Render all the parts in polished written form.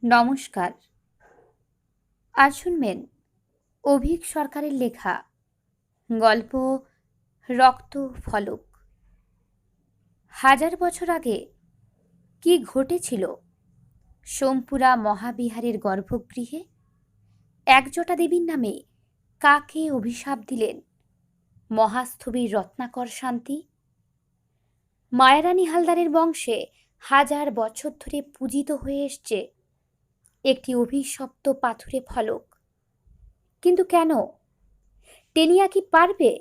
নমস্কার। আজ শুনবেন অভীক সরকারের লেখা গল্প রক্ত ফলক। হাজার বছর আগে কি ঘটেছিল সোমপুরা মহাবিহারের গর্ভগৃহে? একজটা দেবীর নামে কাকে অভিশাপ দিলেন মহাস্থবির রত্নাকর শান্তি? মায়ারানী হালদারের বংশে হাজার বছর ধরে পূজিত হয়ে এসছে একটি অভিশপ্ত পাথুরে ফলক। কিন্তু কেন? টেনিয়া কি পারবে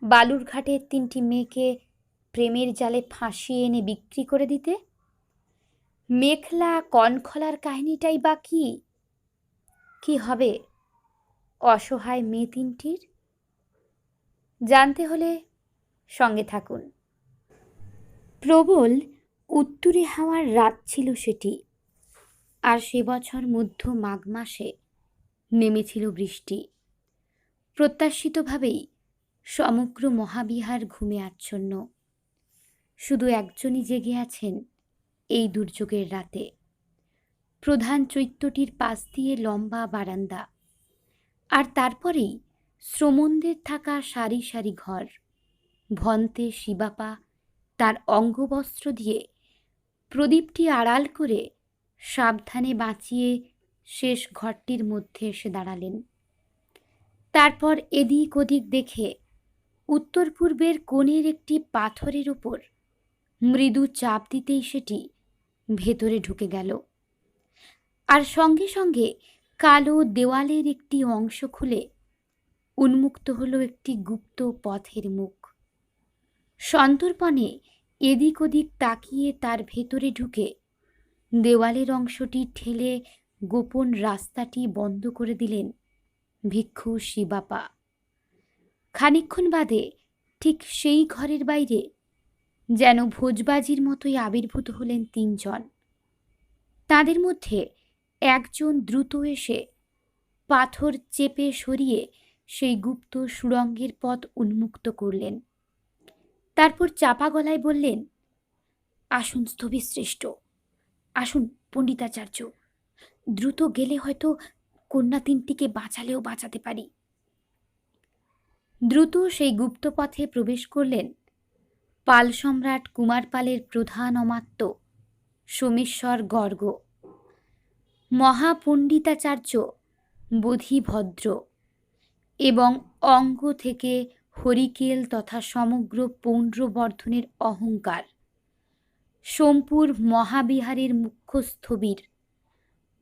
বালুরঘাটের 3টি মেয়েকে প্রেমের জালে ফাঁসিয়ে এনে বিক্রি করে দিতে? মেখলা কনখলার কাহিনীটাই বা কি? কি হবে অসহায় মেয়ে 3টির? জানতে হলে সঙ্গে থাকুন। প্রবল উত্তুরে হাওয়ার রাত ছিল সেটি, আর সে বছর মধ্য মাঘ মাসে নেমেছিল বৃষ্টি। প্রত্যাশিতভাবেই সমগ্র মহাবিহার ঘুমে আচ্ছন্ন। শুধু একজনই জেগে আছেন এই দুর্যোগের রাতে। প্রধান চৈত্যটির পাশ দিয়ে লম্বা বারান্দা, আর তারপরেই শ্রমণদের থাকা সারি সারি ঘর। ভন্তে শিবাপা তার অঙ্গবস্ত্র দিয়ে প্রদীপটি আড়াল করে সাবধানে বাঁচিয়ে শেষ ঘরটির মধ্যে এসে দাঁড়ালেন। তারপর এদিক ওদিক দেখে উত্তর পূর্বের কোণের একটি পাথরের ওপর মৃদু চাপ দিতেই সেটি ভেতরে ঢুকে গেল, আর সঙ্গে সঙ্গে কালো দেওয়ালের একটি অংশ খুলে উন্মুক্ত হলো একটি গুপ্ত পথের মুখ। সন্তর্পণে এদিক ওদিক তাকিয়ে তার ভেতরে ঢুকে দেওয়ালের অংশটি ঠেলে গোপন রাস্তাটি বন্ধ করে দিলেন ভিক্ষু শিবাপা। খানিকক্ষণ বাদে ঠিক সেই ঘরের বাইরে যেন ভোজবাজির মতোই আবির্ভূত হলেন 3 জন। তাদের মধ্যে একজন দ্রুত এসে পাথর চেপে সরিয়ে সেই গুপ্ত সুড়ঙ্গের পথ উন্মুক্ত করলেন। তারপর চাপা গলায় বললেন, আসুন স্থবিরশ্রেষ্ঠ, আসুন পণ্ডিতাচার্য, দ্রুত গেলে হয়তো কন্যা 3টিকে বাঁচালেও বাঁচাতে পারি। দ্রুত সেই গুপ্ত পথে প্রবেশ করলেন পাল সম্রাট কুমার পালের প্রধান অমাত্য সোমেশ্বর গর্গ। মহাপণ্ডিতাচার্য বোধিভদ্র এবং অঙ্গ থেকে হরিকেল তথা সমগ্র পৌণ্ড্রবর্ধনের অহংকার। সোমপুর মহাবিহারের মুখ্য স্থবির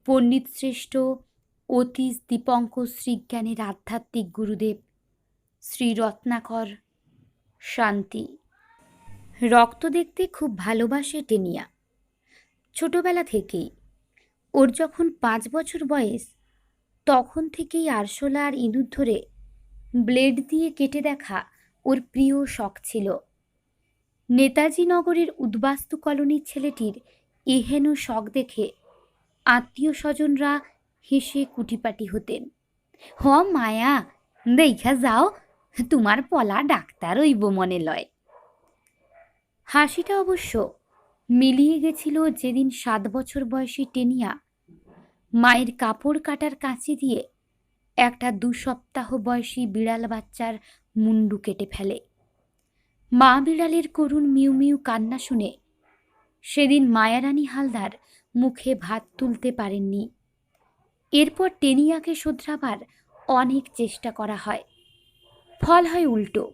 পণ্ডিতশ্রেষ্ঠ অতীশ দীপঙ্কর শ্রীজ্ঞানের আধ্যাত্মিক গুরুদেব শ্রী রত্নাকর শান্তি। রক্ত দেখতে খুব ভালোবাসে টেনিয়া ছোটবেলা থেকেই। ওর যখন 5 বছর বয়স, তখন থেকেই আরশোলা আর ইঁদুর ধরে ব্লেড দিয়ে কেটে দেখা ওর প্রিয় শখ ছিল। নেতাজি নগরের উদ্বাস্তু কলোনির ছেলেটির এহেন শখ দেখে আত্মীয় স্বজনরা হেসে কুটিপাটি হতেন। হ মায়া, দেখা যাও, তোমার পলা ডাক্তার হইব মনে লয়। হাসিটা অবশ্য মিলিয়ে গেছিল যেদিন 7 বছর বয়সী টেনিয়া মায়ের কাপড় কাটার কাঁচি দিয়ে একটা 2 সপ্তাহ বয়সী বিড়াল বাচ্চার মুন্ডু কেটে ফেলে। মা বিড়ালের করুণ মিউ মিউ কান্না শুনে সেদিন মায়ারানী হালদার মুখে ভাত তুলতে পারেননি। এরপর টেনিয়াকে শোধরাবার অনেক চেষ্টা করা হয়, ফল হয় উল্টো।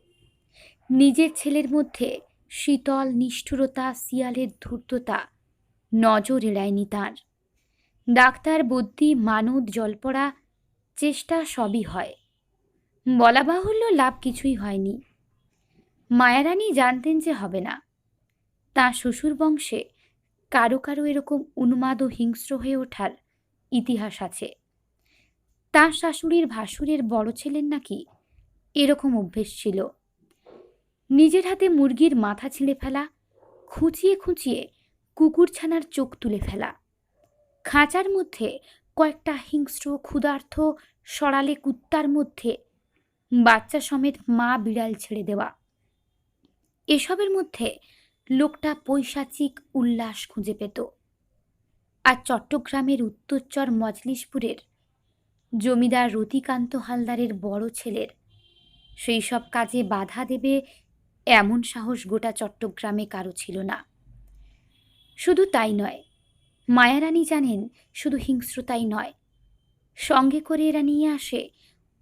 নিজের ছেলের মধ্যে শীতল নিষ্ঠুরতা, শিয়ালের ধূর্ততা নজর এড়ায়নি তাঁর। ডাক্তার, বদ্যি, মানত, জলপড়া, চেষ্টা সবই হয়, বলা বাহুল্য লাভ কিছুই হয়নি। মায়ারানী জানতেন যে হবে না। তাঁর শ্বশুর বংশে কারো কারো এরকম উন্মাদ ও হিংস্র হয়ে ওঠার ইতিহাস আছে। তাঁর শাশুড়ির ভাসুরের বড় ছেলের নাকি এরকম অভ্যেস ছিল। নিজের হাতে মুরগির মাথা ছিঁড়ে ফেলা, খুঁচিয়ে খুঁচিয়ে কুকুরছানার চোখ তুলে ফেলা, খাঁচার মধ্যে কয়েকটা হিংস্র ক্ষুধার্ত সরালে কুত্তার মধ্যে বাচ্চা সমেত মা বিড়াল ছেড়ে দেওয়া, এসবের মধ্যে লোকটা পৈশাচিক উল্লাস খুঁজে পেত। আর চট্টগ্রামের উত্তরচর মজলিশপুরের জমিদার রতিকান্ত হালদারের বড় ছেলের সেই সব কাজে বাধা দেবে এমন সাহস গোটা চট্টগ্রামে কারো ছিল না। শুধু তাই নয়, মায়ারানী জানেন শুধু হিংস্রতাই নয়, সঙ্গে করে এরা নিয়ে আসে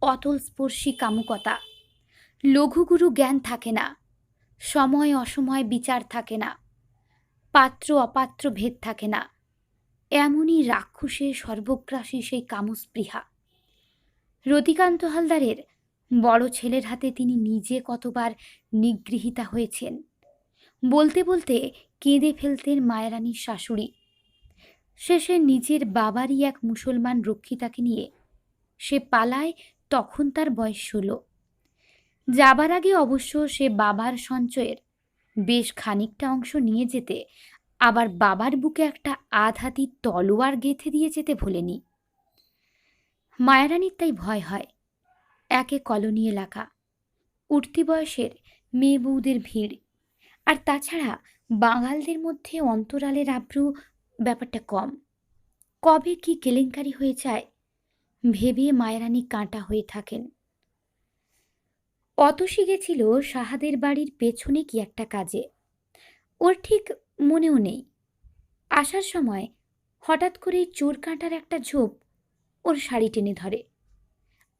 অতল স্পর্শী কামুকতা। লঘুগুরু জ্ঞান থাকে না, সময় অসময় বিচার থাকে না, পাত্র অপাত্র ভেদ থাকে না, এমনই রাক্ষসে সর্বগ্রাসী সেই কামস্পৃহা। রতিকান্ত হালদারের বড় ছেলের হাতে তিনি নিজে কতবার নিগৃহীতা হয়েছেন। বলতে বলতে কেঁদে ফেলতেন মায়ারানীর শাশুড়ি। শেষে নিজের বাবারই এক মুসলমান রক্ষিতাকে নিয়ে সে পালায়, তখন তার বয়স 16। যাবার আগে অবশ্য সে বাবার সঞ্চয়ের বেশ খানিকটা অংশ নিয়ে যেতে, আবার বাবার বুকে একটা আধহাতি তলোয়ার গেঁথে দিয়ে যেতে ভোলেনি। মায়ারানীর তাই ভয় হয়, একে কলোনি এলাকা, উঠতি বয়সের মেয়ে বউদের ভিড়, আর তাছাড়া বাঙালদের মধ্যে অন্তরালের আব্রু ব্যাপারটা কম। কবে কি কেলেঙ্কারি হয়ে যায় ভেবে মায়ারানী কাঁটা হয়ে থাকেন। অতসী গেছিল সাহাদের বাড়ির পেছনে কি একটা কাজে, ওর ঠিক মনেও নেই। আসার সময় হঠাৎ করেই চোর কাঁটার একটা ঝোপ ওর শাড়ি টেনে ধরে,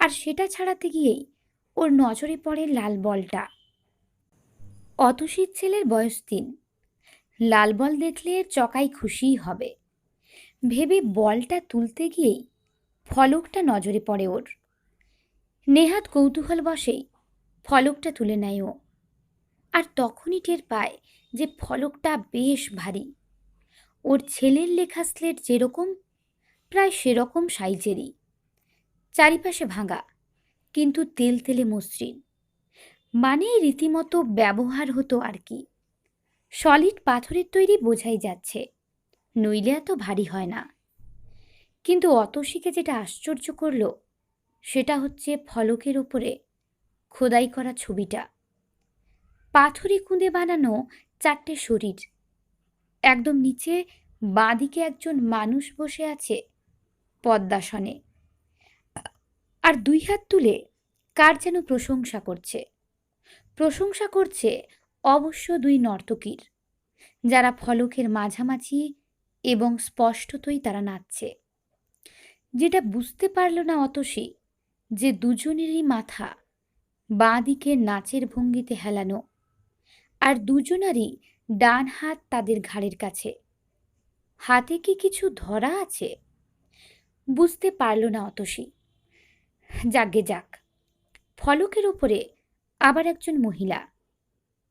আর সেটা ছাড়াতে গিয়েই ওর নজরে পড়ে লাল বলটা। অতসীর ছেলের বয়স 3, লাল বল দেখলে চকাই খুশিই হবে ভেবে বলটা তুলতে গিয়েই ফলকটা নজরে পড়ে ওর। নেহাত কৌতূহল বশেই ফলকটা তুলে নেয় ও, আর তখনই টের পায় যে ফলকটা বেশ ভারী। ওর ছেলের লেখা স্লেট যেরকম, প্রায় সেরকম সাইজেরই, চারিপাশে ভাঙা, কিন্তু তেলতেলে মসৃণ, মানে রীতিমতো ব্যবহার হতো আর কি। সলিড পাথরের তৈরি বোঝাই যাচ্ছে, নইলে এত ভারী হয় না। কিন্তু অতসীকে যেটা আশ্চর্য করল সেটা হচ্ছে ফলকের উপরে খোদাই করা ছবিটা। পাথরে খুঁদে বানানো 4টে শরীর, একদম নিচে বাঁদিকে একজন মানুষ বসে আছে পদ্মাসনে, আর 2 হাত তুলে কার যেন প্রশংসা করছে। প্রশংসা করছে অবশ্য 2 নর্তকীর, যারা ফলকের মাঝামাঝি, এবং স্পষ্টতই তারা নাচছে। যেটা বুঝতে পারল না অতসী, যে দুজনেরই মাথা বাঁ দিকে নাচের ভঙ্গিতে হেলানো, আর দুজনারই ডান হাত তাদের ঘাড়ের কাছে। হাতে কি কিছু ধরা আছে বুঝতে পারল না অতসী। যাগ্গে যাক, ফলকের ওপরে আবার একজন মহিলা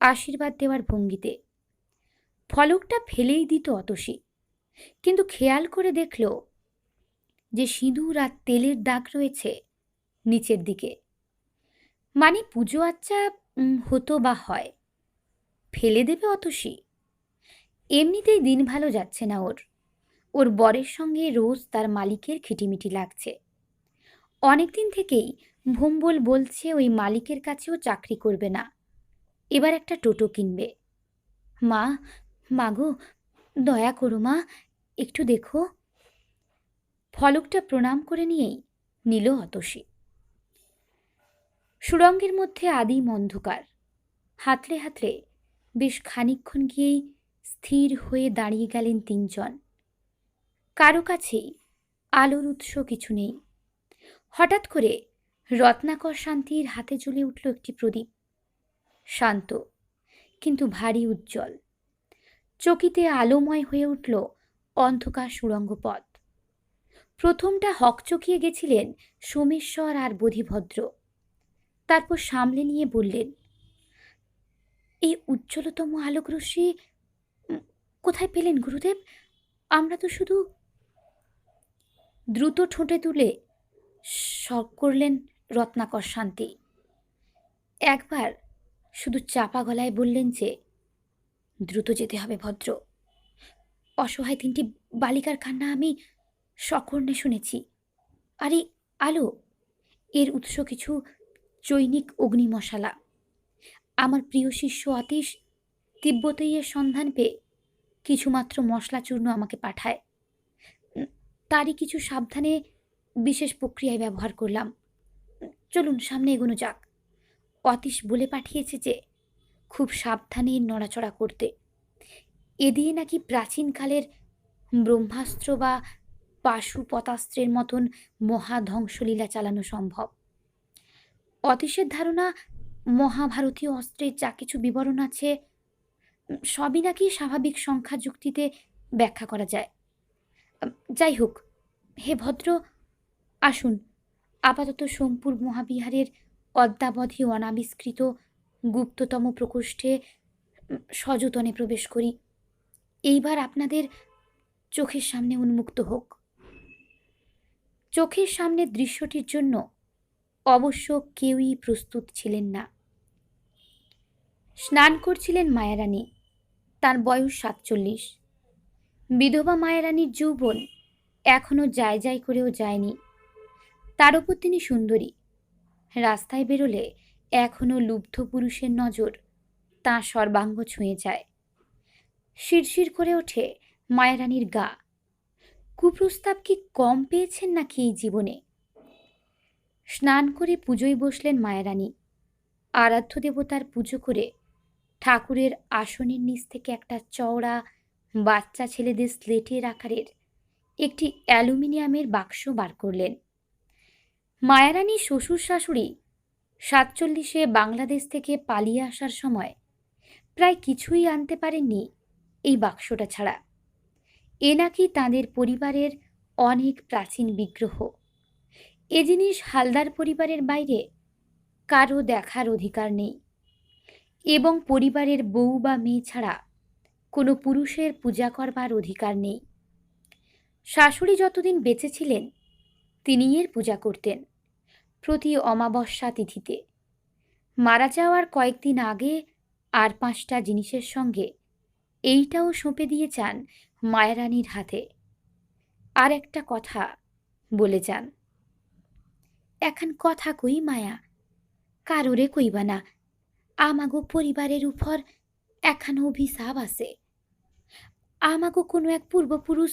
আশীর্বাদ দেওয়ার ভঙ্গিতে। ফলকটা ফেলেই দিত অতসী, কিন্তু খেয়াল করে দেখল যে সিঁদুর আর তেলের দাগ রয়েছে নিচের দিকে। মানে পুজো আচ্চা হতো বা হয়, ফেলে দেবে অতসী? এমনিতেই দিন ভালো যাচ্ছে না ওর। ওর বরের সঙ্গে রোজ তার মালিকের খিটিমিটি লাগছে। অনেকদিন থেকেই ভোম্বল বলছে ওই মালিকের কাছেও চাকরি করবে না, এবার একটা টোটো কিনবে। মা, মাগো, দয়া করো মা, একটু দেখো। ফলকটা প্রণাম করে নিয়েই নিল অতসী। সুড়ঙ্গের মধ্যে আদিম অন্ধকার। হাতড়ে হাতড়ে বেশ খানিকক্ষণ গিয়েই স্থির হয়ে দাঁড়িয়ে গেলেন 3 জন। কারো কাছেই আলোর উৎস কিছু নেই। হঠাৎ করে রত্নাকর শান্তির হাতে জ্বলে উঠল একটি প্রদীপ, শান্ত কিন্তু ভারী উজ্জ্বল। চকিতে আলোময় হয়ে উঠল অন্ধকার সুড়ঙ্গ পথ। প্রথমটা হকচকিয়ে গেছিলেন সোমেশ্বর আর বোধিভদ্র, তারপর সামলে নিয়ে বললেন, এই উজ্জ্বলতম আলোকরশ্মি কোথায় পেলেন গুরুদেব? আমরা তো শুধু। দ্রুত ঠোঁটে তুলে শখ করলেন রত্নাকর শান্তি। একবার শুধু চাপা গলায় বললেন যে, দ্রুত যেতে হবে ভদ্র। অসহায় 3টি বালিকার কান্না আমি সকর্ণে শুনেছি। আর এই আলো, এর উৎস কিছু চৈনিক অগ্নিমশালা। আমার প্রিয় শিষ্য আতিশ তিব্বতের সন্ধান পেয়ে কিছুমাত্র মশলা চূর্ণ আমাকে পাঠায়। তারই কিছু সাবধানে বিশেষ প্রক্রিয়ায় ব্যবহার করলাম। চলুন সামনে এগোনো যাক। অতীশ বলে পাঠিয়েছে যে খুব সাবধানে নড়াচড়া করতে। এ দিয়ে নাকি প্রাচীনকালের ব্রহ্মাস্ত্র বা পাশুপতাস্ত্রের মতন মহাধ্বংসলীলা চালানো সম্ভব। অতীশের ধারণা মহাভারতীয় অস্ত্রের যা কিছু বিবরণ আছে সবই নাকি স্বাভাবিক সংখ্যা যুক্তিতে ব্যাখ্যা করা যায়। যাই হোক, হে ভদ্র, আসুন আপাতত সোমপুর মহাবিহারের অদ্যাবধি অনাবিষ্কৃত গুপ্ততম প্রকোষ্ঠে সযতনে প্রবেশ করি। এইবার আপনাদের চোখের সামনে উন্মুক্ত হোক। চোখের সামনে দৃশ্যটির জন্য অবশ্য কেউই প্রস্তুত ছিলেন না। স্নান করছিলেন মায়ারানী। তার বয়স 47। বিধবা মায়ারানীর যৌবন এখনো যায় যায় করেও যায়নি। তার উপর তিনি সুন্দরী। রাস্তায় বেরোলে এখনো লুব্ধ পুরুষের নজর তাঁর সর্বাঙ্গ ছুঁয়ে যায়। শিরশির করে ওঠে মায়ারানীর গা। কুপ্রস্তাব কি কম পেয়েছেন নাকি এই জীবনে? স্নান করে পুজোয় বসলেন মায়ারানী। আরাধ্য দেবতার পুজো করে ঠাকুরের আসনের নিচ থেকে একটা চওড়া বাচ্চা ছেলেদের স্লেটের আকারের একটি অ্যালুমিনিয়ামের বাক্স বার করলেন। মায়ারানীর শ্বশুর শাশুড়ি 47-এ বাংলাদেশ থেকে পালিয়ে আসার সময় প্রায় কিছুই আনতে পারেননি এই বাক্সটা ছাড়া। এ নাকি তাঁদের পরিবারের অনেক প্রাচীন বিগ্রহ। এ জিনিস হালদার পরিবারের বাইরে কারো দেখার অধিকার নেই এবং পরিবারের বউ বা মেয়ে ছাড়া কোনো পুরুষের পূজা করবার অধিকার নেই। শাশুড়ি যতদিন বেঁচে ছিলেন তিনি এর পূজা করতেন প্রতি অমাবস্যা তিথিতে। মারা যাওয়ার কয়েকদিন আগে আর 5টা জিনিসের সঙ্গে এইটাও সঁপে দিয়ে যান মায়ারানীর হাতে। আর একটা কথা বলে যান, এখন কথা কই মায়া, কারোরে কইবা না। আমাগো পরিবারের উপর এখানো অভিশাপ আছে। আমাগো কোনো এক পূর্বপুরুষ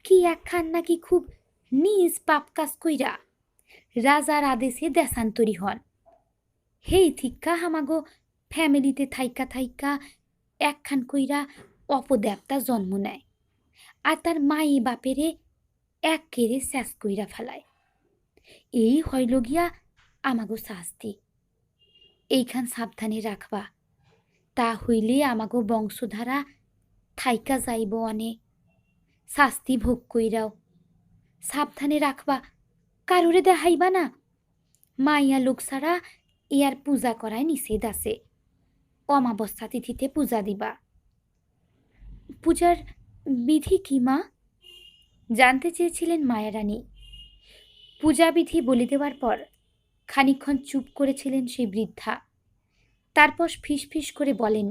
কি একখান নাকি খুব নিজ পাপ কাজ কইরা রাজার আদেশে দেশান্তরী হন। হেই থিক্কা আমাগো ফ্যামিলিতে থাইকা থাইকা একখান কইরা অপদেবতা জন্ম নেয় আর তার মাই বাপেরে এক কেড়ে শেষ কইরা ফেলায়। এই হইল গিয়া আমাগো শাস্তি। এইখান সাবধানে রাখবা, তা হইলে আমাগো বংশধারা থাইকা যাইব অনে। শাস্তি ভোগ কইরাও সাবধানে রাখবা, কারোরে দেখাইবা না। মাইয়া লোক ছাড়া ইয়ার পূজা করায় নিষেধ আছে। অমাবস্যা তিথিতে পূজা দিবা। পূজার বিধি কি মা? জানতে চেয়েছিলেন মায়ারানী। পূজাবিধি বলে দেওয়ার পর খানিকক্ষণ চুপ করেছিলেন সেই বৃদ্ধা। তারপর ফিসফিস করে বলেন,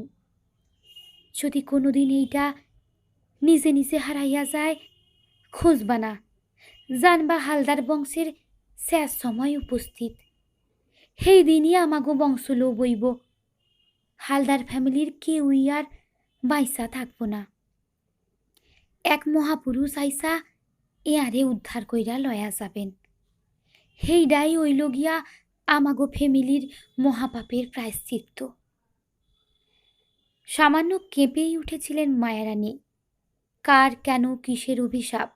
যদি কোনোদিন এইটা নিজে নিজে হারাইয়া যায়, খুঁজবা না, জানবা হালদার বংশের শেষ সময় উপস্থিত। সেই দিনই আমাগো বংশ লো বইব। হালদার ফ্যামিলির কেউই আর বাইসা থাকবো না। এক মহাপুরুষ আইসা এয়ারে উদ্ধার কইরা লয়া যাবেন। হেইডাই হইল গিয়া আমাগো ফ্যামিলির মহাপাপের প্রায়শ্চিত্ত। সামান্য কেঁপেই উঠেছিলেন মায়ারানী। কার কেন কিসের অভিশাপ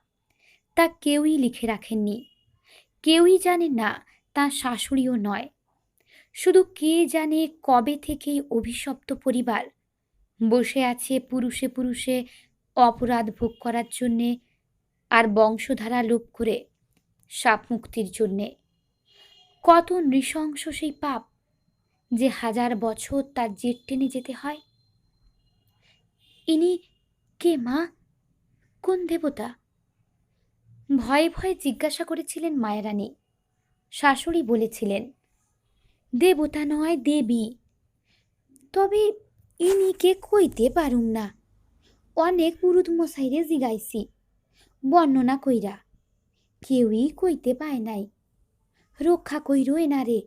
তা কেউই লিখে রাখেননি। কেউই জানে না, তার শাশুড়িও নয়। শুধু কে জানে কবে থেকেই অভিশপ্ত পরিবার বসে আছে পুরুষে পুরুষে অপরাধ ভোগ করার জন্যে আর বংশধারা লোপ করে সাপ মুক্তির জন্যে। কত নৃশংস সেই পাপ যে 1000 বছর তার জেট টেনে যেতে হয়। ইনি কে মা? কোন দেবতা? ভয়ে ভয়ে জিজ্ঞাসা করেছিলেন মায়ারানী। শাশুড়ি বলেছিলেন, দেবতা নয়, দেবী। তবে ইনি কে কইতে পারুম না। অনেক পুরুত মশাইরে জিগাইছি, বর্ণনা কইরা কেউই কইতে পায় নাই। রক্ষা কইর এনারে,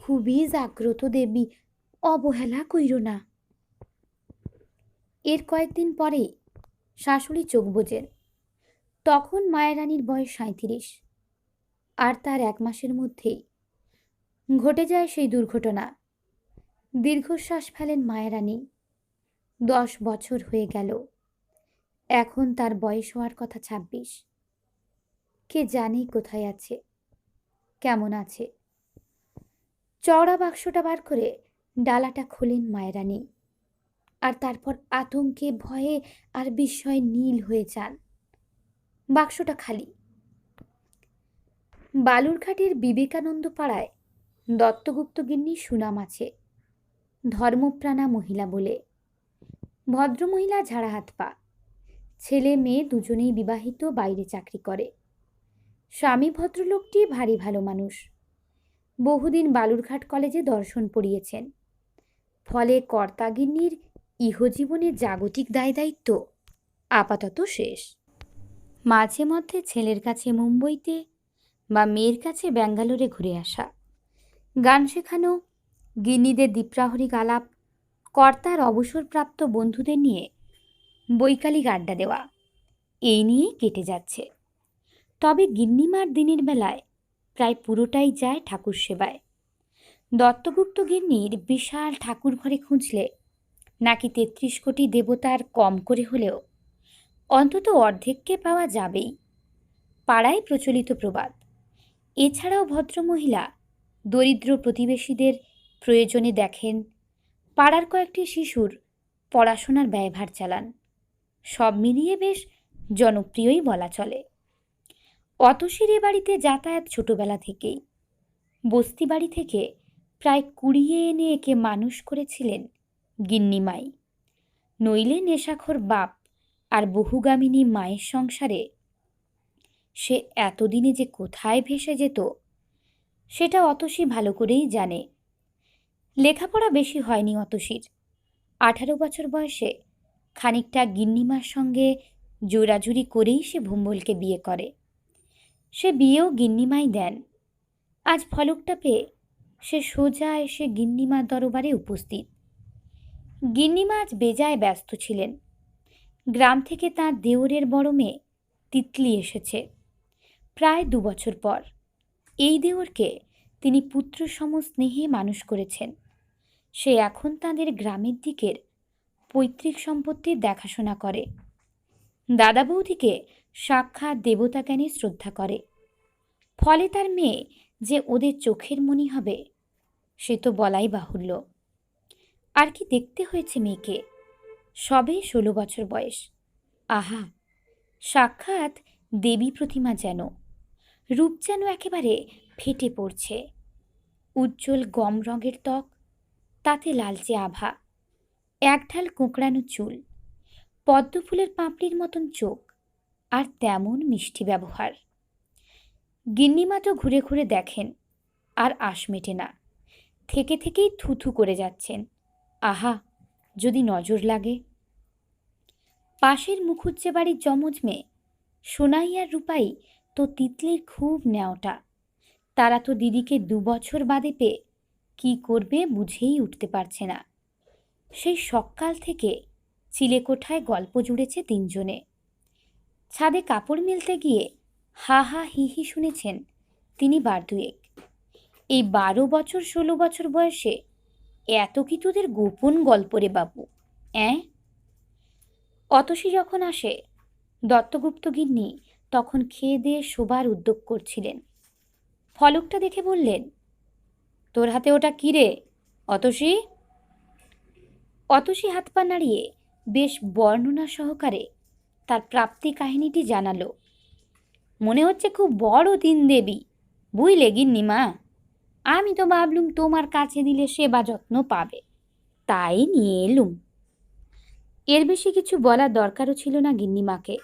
খুবই জাগ্রত দেবী, অবহেলা কইর না। এর কয়েকদিন পরে শাশুড়ি চোখ বোঝেন। তখন মায়ারানীর বয়স ৩৭, আর তার ১ মাসের মধ্যেই ঘটে যায় সেই দুর্ঘটনা। দীর্ঘশ্বাস ফেলেন মায়ারানী। ১০ বছর হয়ে গেল, এখন তার বয়স হওয়ার কথা ২৬। কে জানে কোথায় আছে, কেমন আছে। চওড়া বাক্সটা বার করে ডালাটা খোলেন মায়ারানী, আর তারপর আতঙ্কে, ভয়ে আর বিস্ময়ে নীল হয়ে যান। বাক্সটা খালি। বালুরঘাটের বিবেকানন্দ পাড়ায় দত্তগুপ্ত গিন্নির সুনাম আছে, ধর্মপ্রাণা মহিলা বলে। ভদ্রমহিলা ঝাড়া হাত পা, ছেলে মেয়ে দুজনেই বিবাহিত, বাইরে চাকরি করে। স্বামী ভদ্রলোকটি ভারী ভালো মানুষ, বহুদিন বালুরঘাট কলেজে দর্শন পড়িয়েছেন। ফলে কর্তাগিন্নির ইহজীবনের জাগতিক দায় দায়িত্ব আপাতত শেষ। মাঝে মধ্যে ছেলের কাছে মুম্বইতে বা মেয়ের কাছে ব্যাঙ্গালোরে ঘুরে আসা, গান শেখানো, গিন্নিদের দ্বীপ্রাহরিক আলাপ, কর্তার অবসরপ্রাপ্ত বন্ধুদের নিয়ে বৈকালিক আড্ডা দেওয়া, এই নিয়েই কেটে যাচ্ছে। তবে গিন্নিমার দিনের বেলায় প্রায় পুরোটাই যায় ঠাকুর সেবায়। দত্তগুপ্ত গিন্নির বিশাল ঠাকুর ঘরে খুঁজলে নাকি ৩৩ কোটি দেবতার কম করে হলেও অন্তত অর্ধেককে পাওয়া যাবেই, পাড়ায় প্রচলিত প্রবাদ। এছাড়াও ভদ্রমহিলা দরিদ্র প্রতিবেশীদের প্রয়োজনে দেখেন, পাড়ার কয়েকটি শিশুর পড়াশোনার ব্যয়ভার চালান। সব মিলিয়ে বেশ জনপ্রিয়ই বলা চলে। অতসীর এ বাড়িতে যাতায়াত ছোটবেলা থেকেই। বস্তি বাড়ি থেকে প্রায় কুড়িয়ে এনে একে মানুষ করেছিলেন গিন্নিমাই। নইলে নেশাখোর বাপ আর বহুগামিনী মায়ের সংসারে সে এতদিনে যে কোথায় ভেসে যেত সেটা অতসী ভালো করেই জানে। লেখাপড়া বেশি হয়নি অতসীর। 18 বছর বয়সে খানিকটা গিন্নিমার সঙ্গে জোরাজুরি করেই সে ভুম্বলকে বিয়ে করে। সে বিয়েও গিন্নিমাই দেন। আজ ফলকটা পেয়ে সে সোজা এসে গিন্নিমার দরবারে উপস্থিত। গিন্নিমা আজ বেজায় ব্যস্ত ছিলেন। গ্রাম থেকে তাঁর দেওরের বড় মেয়ে তিতলি এসেছে প্রায় 2 বছর পর। এই দেওরকে তিনি পুত্র সম স্নেহে মানুষ করেছেন। সে এখন তাঁদের গ্রামের দিকের পৈতৃক সম্পত্তির দেখাশোনা করে। দাদা বৌদিকে সাক্ষাৎ দেবতা জ্ঞানে শ্রদ্ধা করে। ফলে তার মেয়ে যে ওদের চোখের মণি হবে সে তো বলাই বাহুল্য। আর কি দেখতে হয়েছে মেয়েকে, সবে 16 বছর বয়স। আহা, সাক্ষাৎ দেবী প্রতিমা যেন, রূপ যেন একেবারে ফেটে পড়ছে। উজ্জ্বল গম রঙের ত্বক, তাতে লালচে আভা, একঢাল কোঁকড়ানো চুল, পদ্মফুলের পাপড়ির মতন চোখ, আর তেমন মিষ্টি ব্যবহার। গিন্নিমা তো ঘুরে ঘুরে দেখেন, আর আশ মেটে না। থেকে থেকেই থুথু করে যাচ্ছেন, আহা যদি নজর লাগে। পাশের মুখুজ্জে বাড়ির যমজ মেয়ে সোনাই আর রূপাই তো তিতলির খুব ন্যাওটা। তারা তো দিদিকে 2 বছর বাদে পেয়ে কী করবে বুঝেই উঠতে পারছে না। সেই সকাল থেকে চিলেকোঠায় গল্প জুড়েছে 3 জনে। ছাদে কাপড় মেলতে গিয়ে হা হা হি হি শুনেছেন তিনি 2 এই 12 বছর 16 বছর বয়সে এত কি তোদের গোপন গল্প রে বাবু, অতসী যখন আসে দত্তগুপ্ত গিন্নি তখন খেয়ে দিয়ে শোবার উদ্যোগ করছিলেন। ফলকটা দেখে বললেন, তোর হাতে ওটা কী রে অতসী? অতসী হাত পা নাড়িয়ে বেশ বর্ণনা সহকারে তার প্রাপ্তি কাহিনীটি জানালো। মনে হচ্ছে খুব বড় 3 দেবী, বুঝলে গিন্নিমা। আমি তো ভাবলুম তোমার কাছে দিলে সেবা যত্ন পাবে, তাই নিয়ে এলুম। এর বেশি কিছু বলার দরকারও ছিল না গিন্নিমাকে।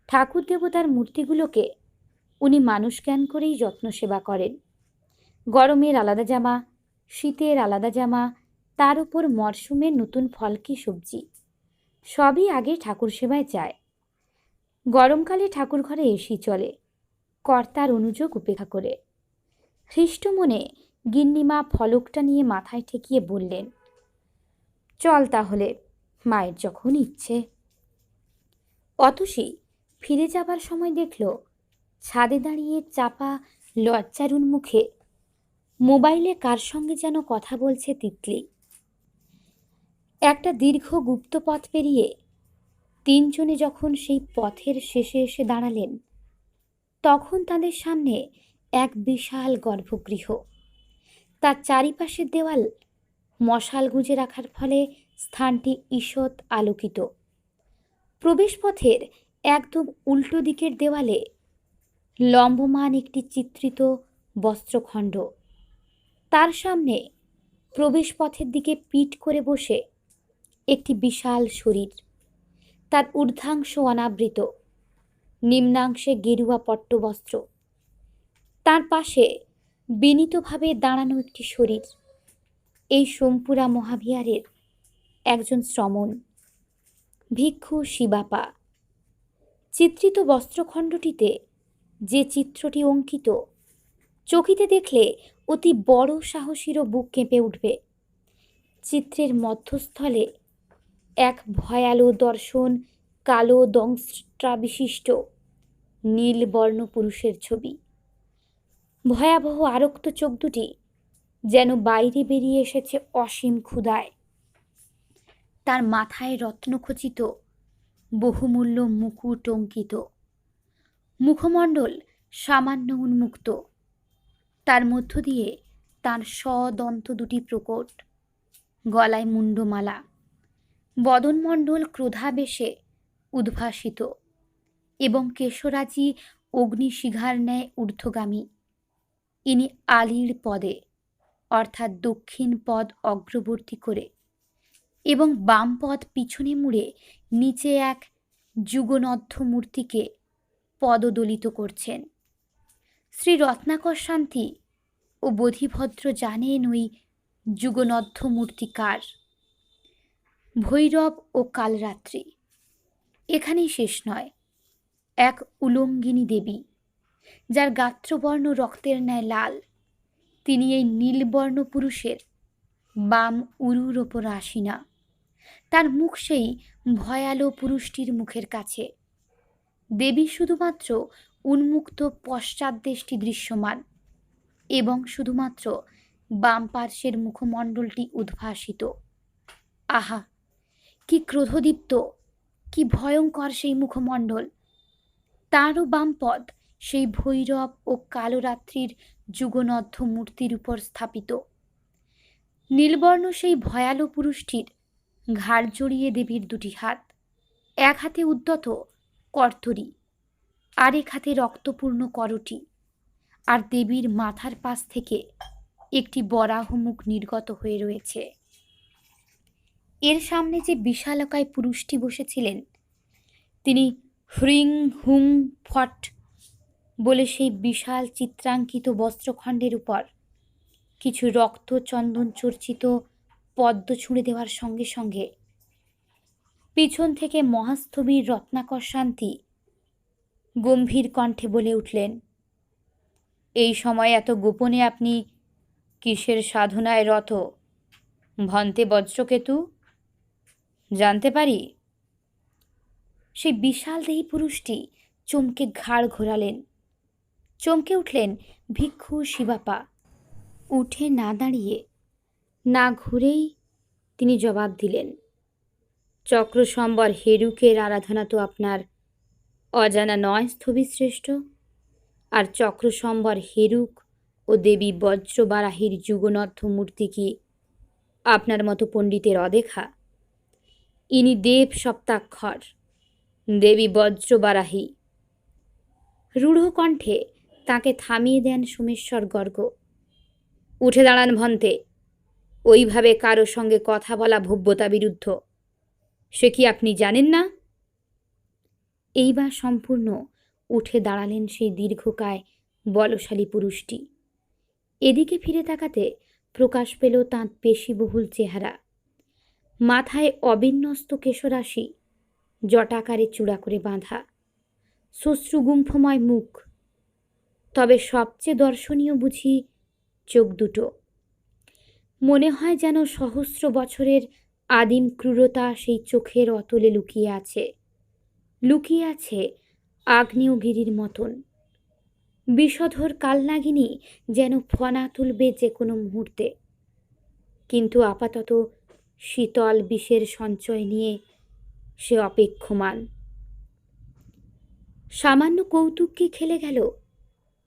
ঠাকুর দেবতার মূর্তিগুলোকে উনি মানুষ জ্ঞান করেই যত্ন সেবা করেন। গরমের আলাদা জামা, শীতের আলাদা জামা, তার উপর মরশুমের নতুন ফল কি সবজি, সবই আগে ঠাকুর সেবায় যায়। গরমকালে ঠাকুর ঘরে এসি চলে, কর্তার অনুযোগ উপেক্ষা করে। হৃষ্ট মনে গিন্নিমা ফলকটা নিয়ে মাথায় ঠেকিয়ে বললেন, চল তাহলে, মায়ের যখন ইচ্ছে। অতসী ফিরে যাবার সময় দেখল ছাদে দাঁড়িয়ে চাপা লজ্জার উন্মুখে মোবাইলে কার সঙ্গে যেন কথা বলছে তিতলি। একটা দীর্ঘ গুপ্ত পথ পেরিয়ে তিনজনে যখন সেই পথের শেষে এসে দাঁড়ালেন, তখন তাদের সামনে এক বিশাল গর্ভগৃহ। তার চারিপাশের দেওয়াল মশাল গুঁজে রাখার ফলে স্থানটি ঈষৎ আলোকিত। প্রবেশপথের একদম উল্টো দিকের দেওয়ালে লম্বমান একটি চিত্রিত বস্ত্রখণ্ড। তার সামনে প্রবেশপথের দিকে পিঠ করে বসে একটি বিশাল শরীর, তার ঊর্ধ্বাংশ অনাবৃত, নিম্নাংশে গেরুয়া পট্টবস্ত্র। তার পাশে বিনীতভাবে দাঁড়ানো একটি শরীর, এই সোমপুরা মহাবিহারের একজন শ্রমণ, ভিক্ষু শিবাপা। চিত্রিত বস্ত্রখণ্ডটিতে যে চিত্রটি অঙ্কিত, চকিতে দেখলে অতি বড় সাহসীরও বুক কেঁপে উঠবে। চিত্রের মধ্যস্থলে এক ভয়ালো দর্শন কালো দংষ্ট্রাবিশিষ্ট নীলবর্ণ পুরুষের ছবি। ভয়াবহ আরক্ত চোখ দুটি যেন বাইরে বেরিয়ে এসেছে অসীম ক্ষুধায়। তার মাথায় রত্নখচিত বহুমূল্য মুকুট অঙ্কিত, মুখমণ্ডল সামান্য উন্মুক্ত, তার মধ্য দিয়ে তার সদন্ত দুটি প্রকট, গলায় মুন্ডমালা, বদনমণ্ডল ক্রোধাবেশে উদ্ভাসিত এবং কেশরাজি অগ্নিশিখার ন্যায় ঊর্ধ্বগামী। ইনি আলীর পদে অর্থাৎ দক্ষিণ পদ অগ্রবর্তী করে এবং বাম পদ পিছনে মুড়ে নিচে এক যুগনদ্ধ মূর্তিকে পদদলিত করছেন। শ্রী রত্নাকর শান্তি ও বোধিভদ্র জানেন ওই যুগনদ্ধ মূর্তি কার। ভৈরব ও কালরাত্রি। এখানেই শেষ নয়, এক উলঙ্গিনী দেবী, যার গাত্রবর্ণ রক্তের ন্যায় লাল, তিনি এই নীলবর্ণ পুরুষের বাম উরুর ওপর আসীনা। তার মুখ সেই ভয়ালো পুরুষটির মুখের কাছে। দেবী শুধুমাত্র উন্মুক্ত পশ্চাৎদেশটি দৃশ্যমান এবং শুধুমাত্র বাম পার্শ্বের মুখমণ্ডলটি উদ্ভাসিত। আহা, কি ক্রোধদীপ্ত, কি ভয়ঙ্কর সেই মুখমণ্ডল! তারও বাম পদ সেই ভৈরব ও কালরাত্রির যুগনদ্ধ মূর্তির উপর স্থাপিত। নীলবর্ণ সেই ভয়ালো পুরুষটির ঘাড় জড়িয়ে দেবীর দুটি হাত, এক হাতে উদ্যত কর্তরী, আরেক হাতে রক্তপূর্ণ করটি, আর দেবীর মাথার পাশ থেকে একটি বরাহ মুখ নির্গত হয়ে রয়েছে। এর সামনে যে বিশালকায় পুরুষটি বসেছিলেন, তিনি হ্রিং হুং ফট বলে সেই বিশাল চিত্রাঙ্কিত বস্ত্রখণ্ডের উপর কিছু রক্ত চন্দন চর্চিত পদ্ম ছুঁড়ে দেওয়ার সঙ্গে সঙ্গে পিছন থেকে মহাস্থবির রত্নাকর শান্তি গম্ভীর কণ্ঠে বলে উঠলেন, এই সময় এত গোপনে আপনি কিসের সাধনায় রত ভন্তে বজ্রকেতু, জানতে পারি? সেই বিশাল দেহী পুরুষটি চমকে ঘাড় ঘোরালেন। চমকে উঠলেন ভিক্ষু শিবাপা। উঠে না দাঁড়িয়ে, না ঘুরেই তিনি জবাব দিলেন, চক্রসম্বর হেরুকের আরাধনা তো আপনার অজানা নয় স্থবিরশ্রেষ্ঠ। আর চক্রসম্বর হেরুক ও দেবী বজ্রবারাহীর যুগনদ্ধ মূর্তি কি আপনার মতো পণ্ডিতের অদেখা? ইনি দেব সপ্তাক্ষর, দেবী বজ্রবারাহী। রূঢ় কণ্ঠে তাকে থামিয়ে দেন সোমেশ্বর গর্গ। উঠে দাঁড়ান ভন্তে, ওইভাবে কারো সঙ্গে কথা বলা ভব্যতা বিরুদ্ধ, সে কি আপনি জানেন না? এইবার সম্পূর্ণ উঠে দাঁড়ালেন সেই দীর্ঘকায় বলশালী পুরুষটি। এদিকে ফিরে তাকাতে প্রকাশ পেল তাঁর পেশিবহুল চেহারা, মাথায় অবিন্যস্ত কেশরাশি জটাকারে চূড়া করে বাঁধা, শ্মশ্রুগুম্ফময় মুখ। তবে সবচেয়ে দর্শনীয় বুঝি চোখ দুটো। মনে হয় যেন সহস্র বছরের আদিম ক্রূরতা সেই চোখের অতলে লুকিয়ে আছে, লুকিয়ে আছে আগ্নেয়গিরির মতন। বিষধর কালনাগিনী যেন ফনা তুলবে যে কোনো মুহূর্তে, কিন্তু আপাতত শীতল বিষের সঞ্চয় নিয়ে সে অপেক্ষমান। সামান্য কৌতুক কি খেলে গেল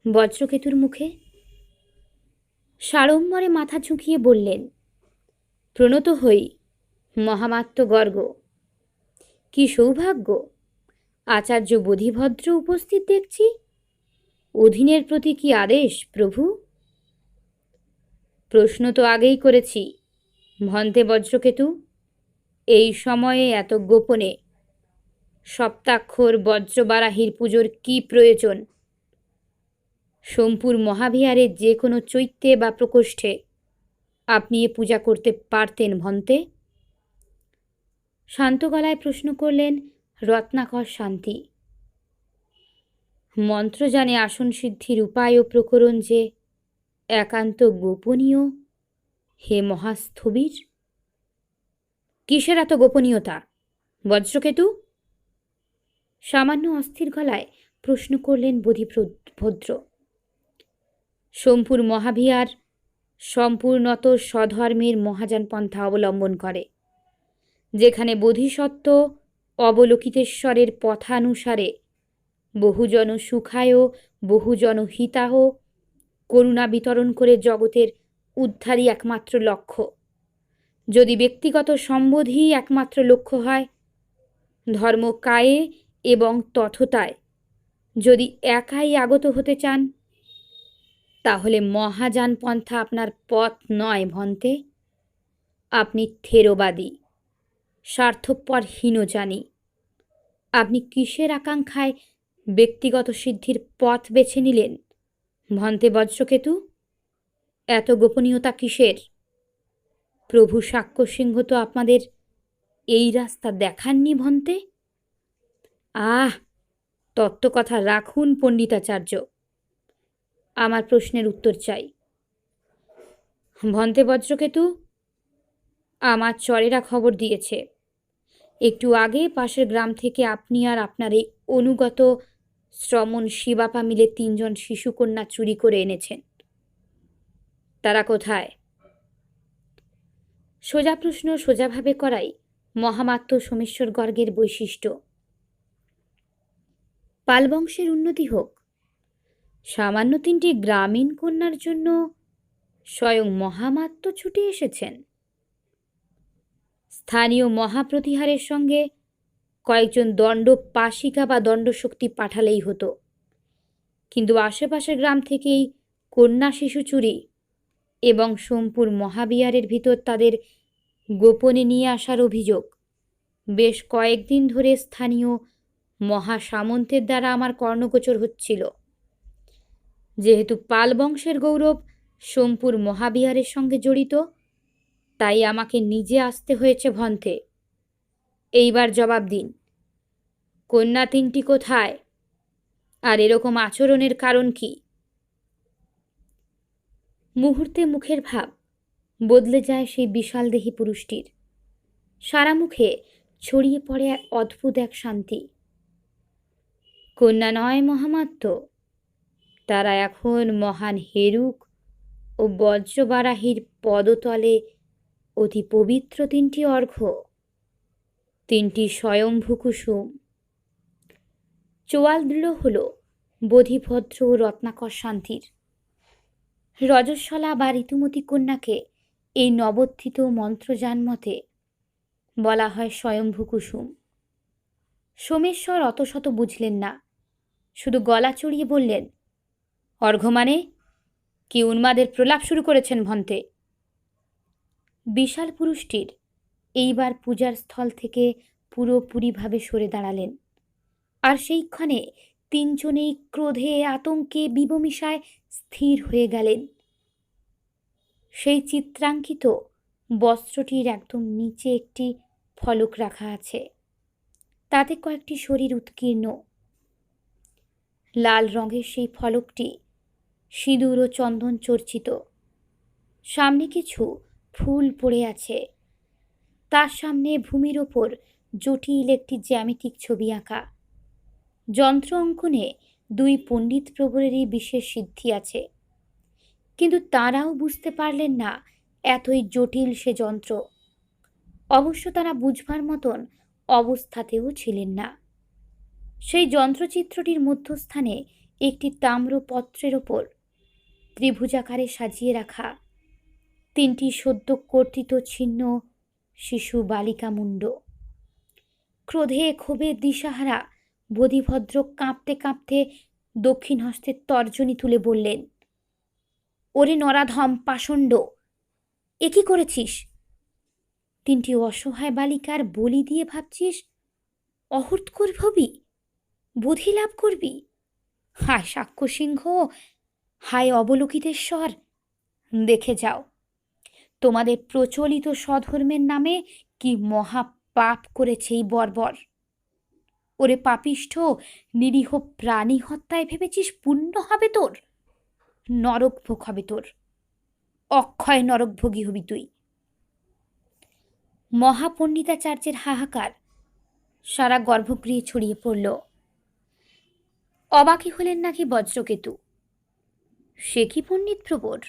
বজ্রকেতুর মুখে? সাড়ম্বরে মাথা ঝুঁকিয়ে বললেন, প্রণত হই মহামাত্য গর্গ। কি সৌভাগ্য, আচার্য বোধিভদ্র উপস্থিত দেখছি। অধীনের প্রতি কি আদেশ প্রভু? প্রশ্ন তো আগেই করেছি ভন্তে বজ্রকেতু। এই সময়ে এত গোপনে সপ্তাক্ষর বজ্রবারাহীর পুজোর কি প্রয়োজন? সোমপুর মহাবিহারের যে কোনো চৈত্যে বা প্রকোষ্ঠে আপনি এ পূজা করতে পারতেন ভন্তে। শান্ত গলায় প্রশ্ন করলেন রত্নাকর শান্তি। মন্ত্র জানে আসন সিদ্ধির উপায় ও প্রকরণ যে একান্ত গোপনীয় হে মহাস্থবির। কিসের এত গোপনীয়তা বজ্রকেতু? সামান্য অস্থির গলায় প্রশ্ন করলেন বোধিভদ্র। সোমপুর মহাবিহার সম্পূর্ণত স্বধর্মের মহাযান পন্থা অবলম্বন করে, যেখানে বোধিসত্ত্ব অবলোকিতেশ্বরের পথানুসারে বহুজন সুখায় বহুজন হিতাহ করুণা বিতরণ করে জগতের উদ্ধারই একমাত্র লক্ষ্য। যদি ব্যক্তিগত সম্বোধই একমাত্র লক্ষ্য হয়, ধর্ম কায়ে এবং তথতায় যদি একাই আগত হতে চান, তাহলে মহাযান পন্থা আপনার পথ নয় ভন্তে। আপনি থেরবাদী, স্বার্থপর হীনজানি। আপনি কিসের আকাঙ্ক্ষায় ব্যক্তিগত সিদ্ধির পথ বেছে নিলেন ভন্তে বজ্রকেতু? এত গোপনীয়তা কিসের? প্রভু সাক্ষ্যসিংহ তো আপনাদের এই রাস্তা দেখাননি ভন্তে। আহ, তত্ত্বকথা রাখুন পণ্ডিতাচার্য, আমার প্রশ্নের উত্তর চাই। ভন্তে বজ্রকেতু, আমার চরেরা খবর দিয়েছে একটু আগে পাশের গ্রাম থেকে আপনি আর আপনার এই অনুগত শ্রমণ শিবাপা মিলে 3 জন শিশুকন্যা চুরি করে এনেছেন। তারা কোথায়? সোজা প্রশ্ন সোজাভাবে করাই মহামাত্য সোমেশ্বর গর্গের বৈশিষ্ট্য। পালবংশের উন্নতি হোক, সামান্য 3টি গ্রামীণ কন্যার জন্য স্বয়ং মহামাত্য ছুটে এসেছেন। স্থানীয় মহাপ্রতিহারের সঙ্গে কয়েকজন দণ্ড পাশিকা বা দণ্ডশক্তি পাঠালেই হতো, কিন্তু আশেপাশের গ্রাম থেকেই কন্যা শিশু চুরি এবং সোমপুর মহাবিহারের ভিতর তাদের গোপনে নিয়ে আসার অভিযোগ বেশ কয়েকদিন ধরে স্থানীয় মহাসামন্তের দ্বারা আমার কর্ণগোচর হচ্ছিল। যেহেতু পাল বংশের গৌরব সোমপুর মহাবিহারের সঙ্গে জড়িত, তাই আমাকে নিজে আসতে হয়েছে ভন্তে। এইবার জবাব দিন, কন্যা 3টি কোথায়, আর এরকম আচরণের কারণ কি? মুহূর্তে মুখের ভাব বদলে যায় সেই বিশালদেহী পুরুষটির। সারা মুখে ছড়িয়ে পড়ে অদ্ভুত এক শান্তি। কন্যা নয় মহামাত্য, তারা এখন মহান হেরুক ও বজ্রবারাহীর পদতলে অতি পবিত্র 3টি অর্ঘ্য, 3টি স্বয়ম্ভু কুসুম। চোয়াল দৃঢ় হল বোধিভদ্র ও রত্নাকর শান্তির। রজস্বলা বা ঋতুমতী কন্যাকে এই নবোত্থিত মন্ত্রযান মতে বলা হয় স্বয়ম্ভু কুসুম। সোমেশ্বর অত শত বুঝলেন না, শুধু গলা চড়িয়ে বললেন, অর্ঘ্য মানে কি উন্মাদের প্রলাপ শুরু করেছেন ভন্তে? বিশাল পুরুষটির এইবার পূজার স্থল থেকে পুরোপুরিভাবে সরে দাঁড়ালেন, আর সেইক্ষণে 3 জনেই ক্রোধে আতঙ্কে বিবমিষায় স্থির হয়ে গেলেন। সেই চিত্রাঙ্কিত বস্ত্রটির একদম নিচে একটি ফলক রাখা আছে, তাতে কয়েকটি শরীর উৎকীর্ণ। লাল রঙের সেই ফলকটি সিঁদুর ও চন্দন চর্চিত। সামনে কিছু ফুল পড়ে আছে, তার সামনে ভূমির ওপর জটিল একটি জ্যামিতিক ছবি আঁকা। যন্ত্র অঙ্কনে দুই পণ্ডিত প্রবরেরই বিশেষ সিদ্ধি আছে, কিন্তু তাঁরাও বুঝতে পারলেন না এতই জটিল সে যন্ত্র। অবশ্য তারা বুঝবার মতন অবস্থাতেও ছিলেন না। সেই যন্ত্রচিত্রটির মধ্যস্থানে একটি তাম্রপত্রের ওপর ত্রিভুজাকারে সাজিয়ে রাখা তিনটি সদ্য কর্তিত ছিন্ন শিশু বালিকা মুণ্ড। ক্রোধে ক্ষোভে দিশাহারা বোধিভদ্র কাঁপতে কাঁপতে দক্ষিণ হস্তের তর্জনী তুলে বললেন, ওরে নরাধম পাষণ্ড, এ কি করেছিস? তিনটি অসহায় বালিকার বলি দিয়ে ভাবছিস অহূত করবি, বোধি লাভ করবি? হায় সাক্ষ্য সিংহ, হায় অবলোকিতেশ্বর, দেখে যাও তোমাদের প্রচলিত স্বধর্মের নামে কি মহা পাপ করেছে এই বর্বর। ওরে পাপিষ্ঠ, নিরীহ প্রাণী হত্যায় ভেবেছিস পুণ্য হবে তোর? নরক ভোগ হবে তোর, অক্ষয় নরকভোগী হবি তুই। মহাপণ্ডিতাচার্যের হাহাকার সারা গর্ভগৃহে ছড়িয়ে পড়ল। অবাকি হলেন নাকি বজ্রকেতু। সে কি পণ্ডিত প্রবর?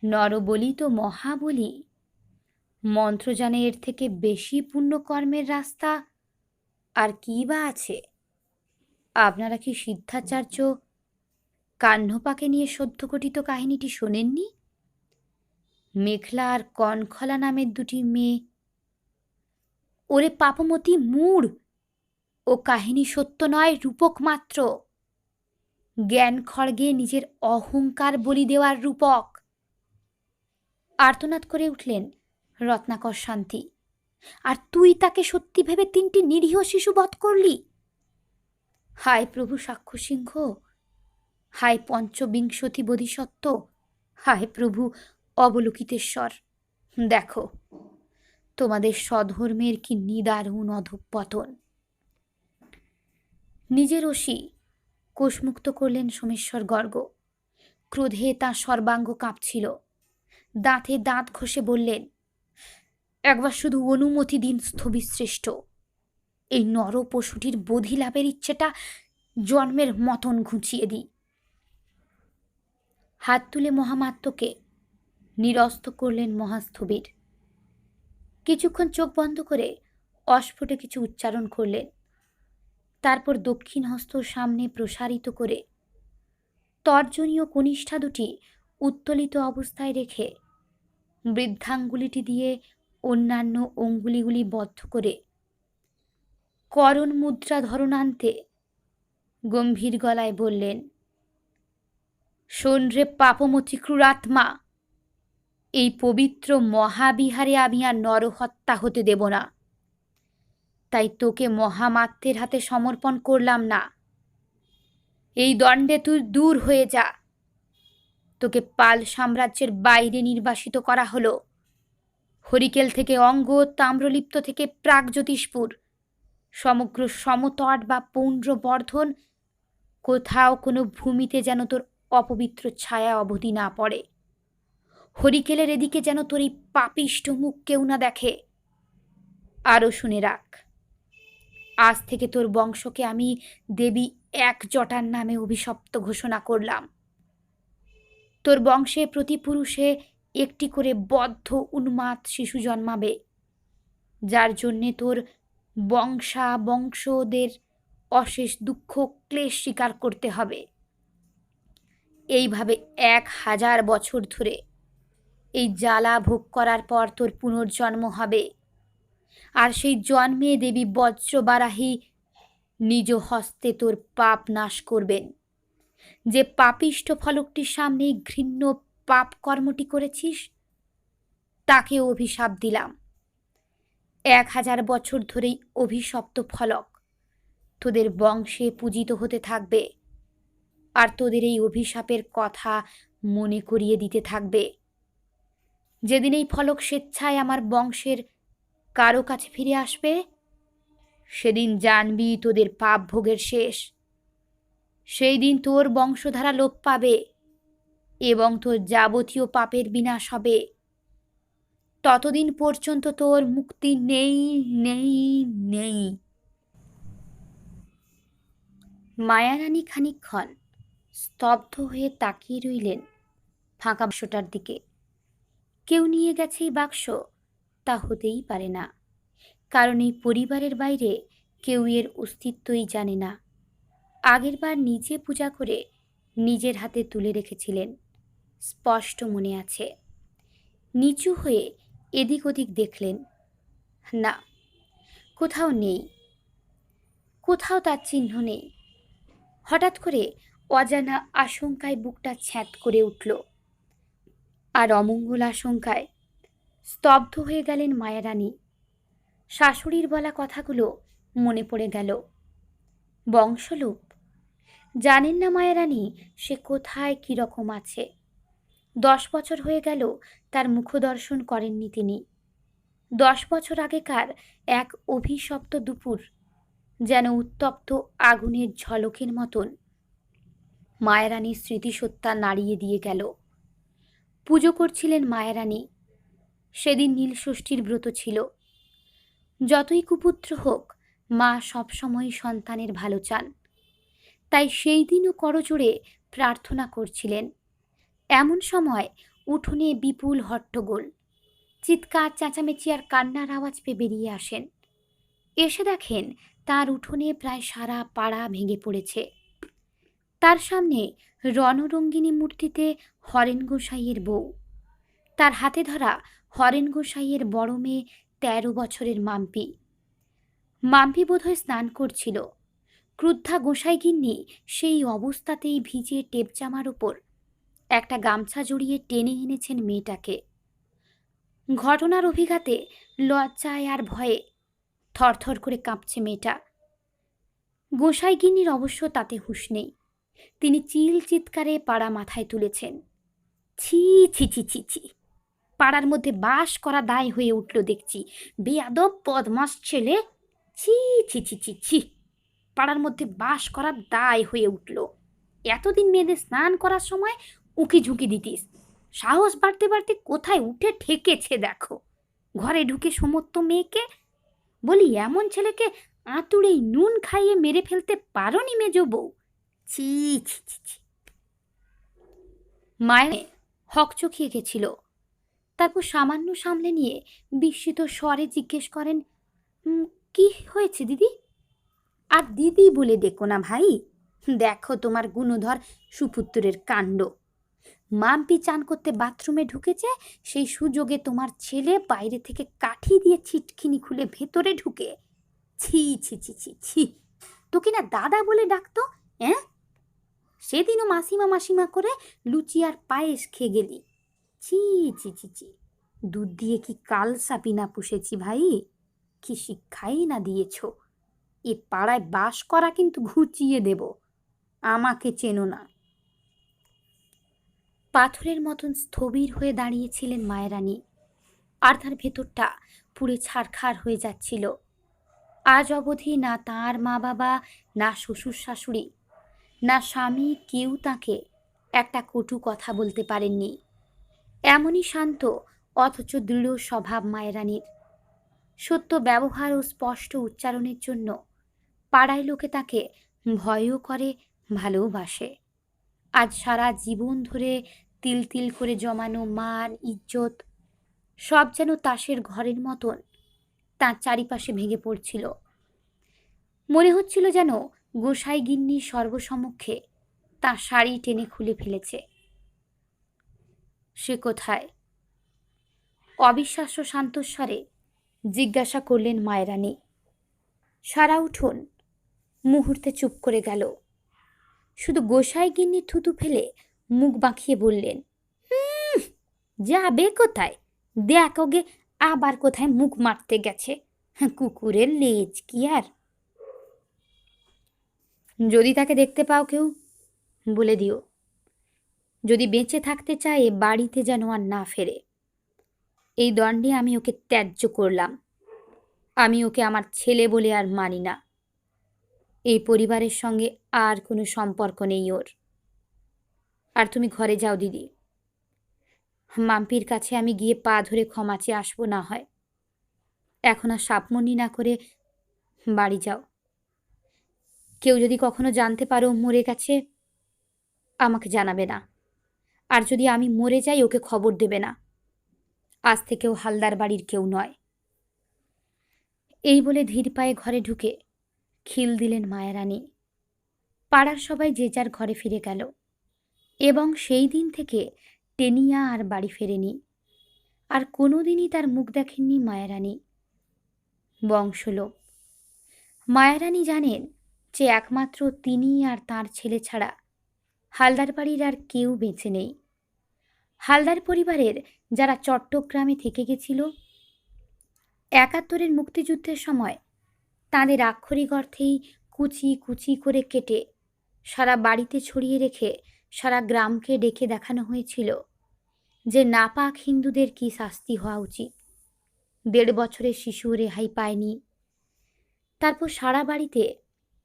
নরবলি তো মহাবলি। মন্ত্রজানে এর থেকে বেশি পুণ্যকর্মের রাস্তা আর কি বা আছে? আপনারা কি সিদ্ধাচার্য কাহ্নপাকে নিয়ে সদ্যঘটিত কাহিনীটি শোনেননি? মেখলা আর কনখলা নামের দুটি মেয়ে। ওরে পাপমতি মূঢ়, ও কাহিনী সত্য নয়, রূপক মাত্র। জ্ঞান খড়গে নিজের অহংকার বলি দেওয়ার রূপক। আর্তনাদ করে উঠলেন রত্নাকর শান্তি। আর তুই তাকে সত্যি ভেবে তিনটি নিরীহ শিশু বধ করলি? হায় প্রভু সাক্ষ্য সিংহ, হায় পঞ্চবিংশতি বোধিসত্ত্ব, হায় প্রভু অবলোকিতেশ্বর, দেখো তোমাদের স্বধর্মের কি নিদারুণ অধঃপতন। নিজের অসি কোষমুক্ত করলেন সোমেশ্বর গর্গ। ক্রোধে তাঁর সর্বাঙ্গ কাঁপছিল। দাঁতে দাঁত ঘষে বললেন, একবার শুধু অনুমতি দিন স্থবিরশ্রেষ্ঠ, এই নর পশুটির বোধি লাভের ইচ্ছেটা জন্মের মতন ঘুচিয়ে দিই। হাত তুলে মহামাত্যকে নিরস্ত করলেন মহাস্থবির। কিছুক্ষণ চোখ বন্ধ করে অস্ফুটে কিছু উচ্চারণ করলেন। তারপর দক্ষিণ হস্ত সামনে প্রসারিত করে তর্জনী ও কনিষ্ঠা দুটি উত্তোলিত অবস্থায় রেখে বৃদ্ধাঙ্গুলিটি দিয়ে অন্যান্য অঙ্গুলিগুলি বদ্ধ করে করণ মুদ্রা ধরনান্তে গম্ভীর গলায় বললেন, শোন রে পাপমতি ক্রূরাত্মা, এই পবিত্র মহাবিহারে আমি আর নরহত্যা হতে দেব না। তাই তোকে মহামাত্যের হাতে সমর্পণ করলাম না। এই দণ্ডে তুই দূর হয়ে যা। তোকে পাল সাম্রাজ্যের বাইরে নির্বাসিত করা হলো। হরিকেল থেকে অঙ্গ, তাম্রলিপ্ত থেকে প্রাগজ্যোতিষপুর, সমগ্র সমতট বা পৌণ্ড্রবর্ধন, কোথাও কোনো ভূমিতে যেন তোর অপবিত্র ছায়া অবধি না পড়ে। হরিকেলের এদিকে যেন তোর এই পাপিষ্ঠ মুখ কেউ না দেখে। আরও শুনে রাখ, আজ থেকে তোর বংশকে আমি দেবী এক জটার নামে অভিশপ্ত ঘোষণা করলাম। তোর বংশে প্রতি পুরুষে একটি করে বদ্ধ উন্মাদ শিশু জন্মাবে, যার জন্যে তোর বংশোদের অশেষ দুঃখ ক্লেশ স্বীকার করতে হবে। এইভাবে 1000 বছর ধরে এই জ্বালা ভোগ করার পর তোর পুনর্জন্ম হবে। আর সেই জন্মে দেবী বজ্রবারাহী নিজ হস্তে তোর পাপ নাশ করবেন। যে পাপিষ্ঠ ফলকটির সামনে ঘৃণ্য পাপ কর্মটি করেছিস, তাকে অভিশাপ দিলাম। 1000 বছর ধরেই অভিশপ্ত ফলক তোদের বংশে পূজিত হতে থাকবে, আর তোদের এই অভিশাপের কথা মনে করিয়ে দিতে থাকবে। যেদিন এই ফলক স্বেচ্ছায় আমার বংশের কারো কাছে ফিরে আসবে, সেদিন জানবি তোদের পাপ ভোগের শেষ। সেই দিন তোর বংশধারা লোপ পাবে এবং তোর যাবতীয় পাপের বিনাশ হবে। ততদিন পর্যন্ত তোর মুক্তি নেই, নেই, নেই। মায়ারানী খানিকক্ষণ স্তব্ধ হয়ে তাকিয়ে রইলেন ফাঁকা বাক্সটার দিকে। কেউ নিয়ে গেছে এই বাক্স, তা হতেই পারে না, কারণ এই পরিবারের বাইরে কেউ এর অস্তিত্বই জানে না। আগেরবার নিজে পূজা করে নিজের হাতে তুলে রেখেছিলেন, স্পষ্ট মনে আছে। নিচু হয়ে এদিক ওদিক দেখলেন, না, কোথাও নেই, কোথাও তার চিহ্ন নেই। হঠাৎ করে অজানা আশঙ্কায় বুকটা ছ্যাঁত করে উঠল, আর অমঙ্গল আশঙ্কায় স্তব্ধ হয়ে গেলেন মায়ারানী। শাশুড়ির বলা কথাগুলো মনে পড়ে গেল। বংশলোপ, জানেন না মায়ারানী সে কোথায় কীরকম আছে। 10 বছর হয়ে গেল তার মুখদর্শন করেননি তিনি। 10 বছর আগেকার এক অভিশপ্ত দুপুর যেন উত্তপ্ত আগুনের ঝলকের মতন মায়ারানীর স্মৃতিসত্তা নাড়িয়ে দিয়ে গেল। পুজো করছিলেন মায়ারানী। সেদিন নীলষষ্ঠীর ব্রত ছিল। যতই কুপুত্র হোক, মা সবসময় সন্তানের ভালো চান, তাই সেই দিনও করজোড়ে প্রার্থনা করছিলেন। এমন সময় উঠোনে বিপুল হট্টগোল, চিৎকার চেঁচামেচি আর কান্নার আওয়াজ পেয়ে বেরিয়ে আসেন। এসে দেখেন তার উঠোনে প্রায় সারা পাড়া ভেঙে পড়েছে। তার সামনে রণরঙ্গিনী মূর্তিতে হরেন গোসাইয়ের বউ, তার হাতে ধরা হরেন গোসাইয়ের বড় মেয়ে 13 বছরের মাম্পি। মাম্পি বোধহয় স্নান করছিল। ক্রুদ্ধা গোসাইগিন্নি সেই অবস্থাতেই ভিজে টেপজামার ওপর একটা গামছা জড়িয়ে টেনে এনেছেন মেয়েটাকে। ঘটনার অভিঘাতে লজ্জায় আর ভয়ে থরথর করে কাঁপছে মেয়েটা। গোসাইগিন্নির অবশ্য তাতে হুঁশ নেই। তিনি চিল চিৎকারে পাড়া মাথায় তুলেছেন। ছি ছি ছি ছি ছি, পাড়ার মধ্যে বাস করা দায় হয়ে উঠল দেখছি, বেয়াদব বদমাস ছেলে। ছি ছি ছি ছি ছি, পাড়ার মধ্যে বাস করার দায় হয়ে উঠল। এতদিন মেয়েদের স্নান করার সময় উঁকি ঝুঁকি দিতিস, সাহস বাড়তে বাড়তে কোথায় উঠে ঠেকেছে দেখো। ঘরে ঢুকে সমস্ত মেয়েকে বলি, এমন ছেলেকে আঁতুড়েই নুন খাইয়ে মেরে ফেলতে পারোনি মেজ বউ। ছি ছি ছি ছি। মায়ের হকচকিয়ে গেছিল। তারপর সামান্য সামলে নিয়ে বিস্মিত স্বরে জিজ্ঞেস করেন, কি হয়েছে দিদি? আর দিদি বলে ডেকো না ভাই, দেখো তোমার গুণধর সুপুত্রের কাণ্ড। মাম্পি চান করতে বাথরুমে ঢুকেছে, সেই সুযোগে তোমার ছেলে বাইরে থেকে কাঠি দিয়ে ছিটকিনি খুলে ভেতরে ঢুকে। ছি ছি ছি ছি ছি, তোকে না দাদা বলে ডাকতো, হ্যাঁ? সেদিনও মাসিমা মাসিমা করে লুচি আর পায়েস খেয়ে গেলি। ছি ছি ছি ছি, দুধ দিয়ে কি কাল সাপি না পুষেছি ভাই, কি শিক্ষাই না দিয়েছ। এ পাড়ায় বাস করা কিন্তু ঘুচিয়ে দেব, আমাকে চেনো না। পাথরের মতন স্থবির হয়ে দাঁড়িয়েছিলেন মায়ারানী, আর তার ভেতরটা পুড়ে ছারখার হয়ে যাচ্ছিল। আজ অবধি না তাঁর মা বাবা, না শ্বশুর শাশুড়ি, না স্বামী কেউ তাকে একটা কটু কথা বলতে পারেননি। এমনই শান্ত অথচ দৃঢ় স্বভাব মায়েরানীর। সত্য ব্যবহার ও স্পষ্ট উচ্চারণের জন্য পাড়ায় লোকে তাকে ভয়ও করে, ভালোবাসে। আজ সারা জীবন ধরে তিল তিল করে জমানো মান ইজ্জত সব যেন তাসের ঘরের মতন তাঁর চারিপাশে ভেঙে পড়ছিল। মনে হচ্ছিল যেন গোসাই গিন্নি সর্বসমক্ষে তাঁর শাড়ি টেনে খুলে ফেলেছে। সে কোথায়? অবিশ্বাস্য শান্তস্বরে জিজ্ঞাসা করলেন মায়েরানী। সারা উঠোন মুহূর্তে চুপ করে গেল। শুধু গোসাই গিন্নি থুতু ফেলে মুখ বাঁকিয়ে বললেন, যাবে কোথায়? দেখ ওগে আবার কোথায় মুখ মারতে গেছে, কুকুরের লেজ কি আর। যদি তাকে দেখতে পাও কেউ বলে দিও, যদি বেঁচে থাকতে চায় বাড়িতে যেন আর না ফেরে। এই দণ্ডে আমি ওকে ত্যায্য করলাম। আমি ওকে আমার ছেলে বলে আর মানি না। এই পরিবারের সঙ্গে আর কোনো সম্পর্ক নেই ওর। আর তুমি ঘরে যাও দিদি, মাম্পির কাছে আমি গিয়ে পা ধরে ক্ষমা চেয়ে আসবো না হয়। এখন আর সাপমনি না করে বাড়ি যাও। কেউ যদি কখনো জানতে পারো মরে গেছে, আমাকে জানাবে না। আর যদি আমি মরে যাই, ওকে খবর দেবে না। আজ থেকেও হালদার বাড়ির কেউ নয়। এই বলে ধীর পায়ে ঘরে ঢুকে খিল দিলেন মায়ারানী। পাড়ার সবাই যে যার ঘরে ফিরে গেল এবং সেই দিন থেকে টেনিয়া আর বাড়ি ফেরেনি। আর কোনোদিনই তার মুখ দেখেননি মায়ারানী। বংশলোপ। মায়ারানী জানেন যে একমাত্র তিনি আর তার ছেলে ছাড়া হালদার বাড়ির আর কেউ বেঁচে নেই। হালদার পরিবারের যারা চট্টগ্রামে থেকে গেছিল ৭১-এর মুক্তিযুদ্ধের সময়, তাঁদের আক্ষরিক অর্থেই কুচি কুচি করে কেটে সারা বাড়িতে ছড়িয়ে রেখে সারা গ্রামকে ডেকে দেখানো হয়েছিল যে নাপাক হিন্দুদের কী শাস্তি হওয়া উচিত। ১.৫ বছরের শিশু রেহাই পায়নি। তারপর সারা বাড়িতে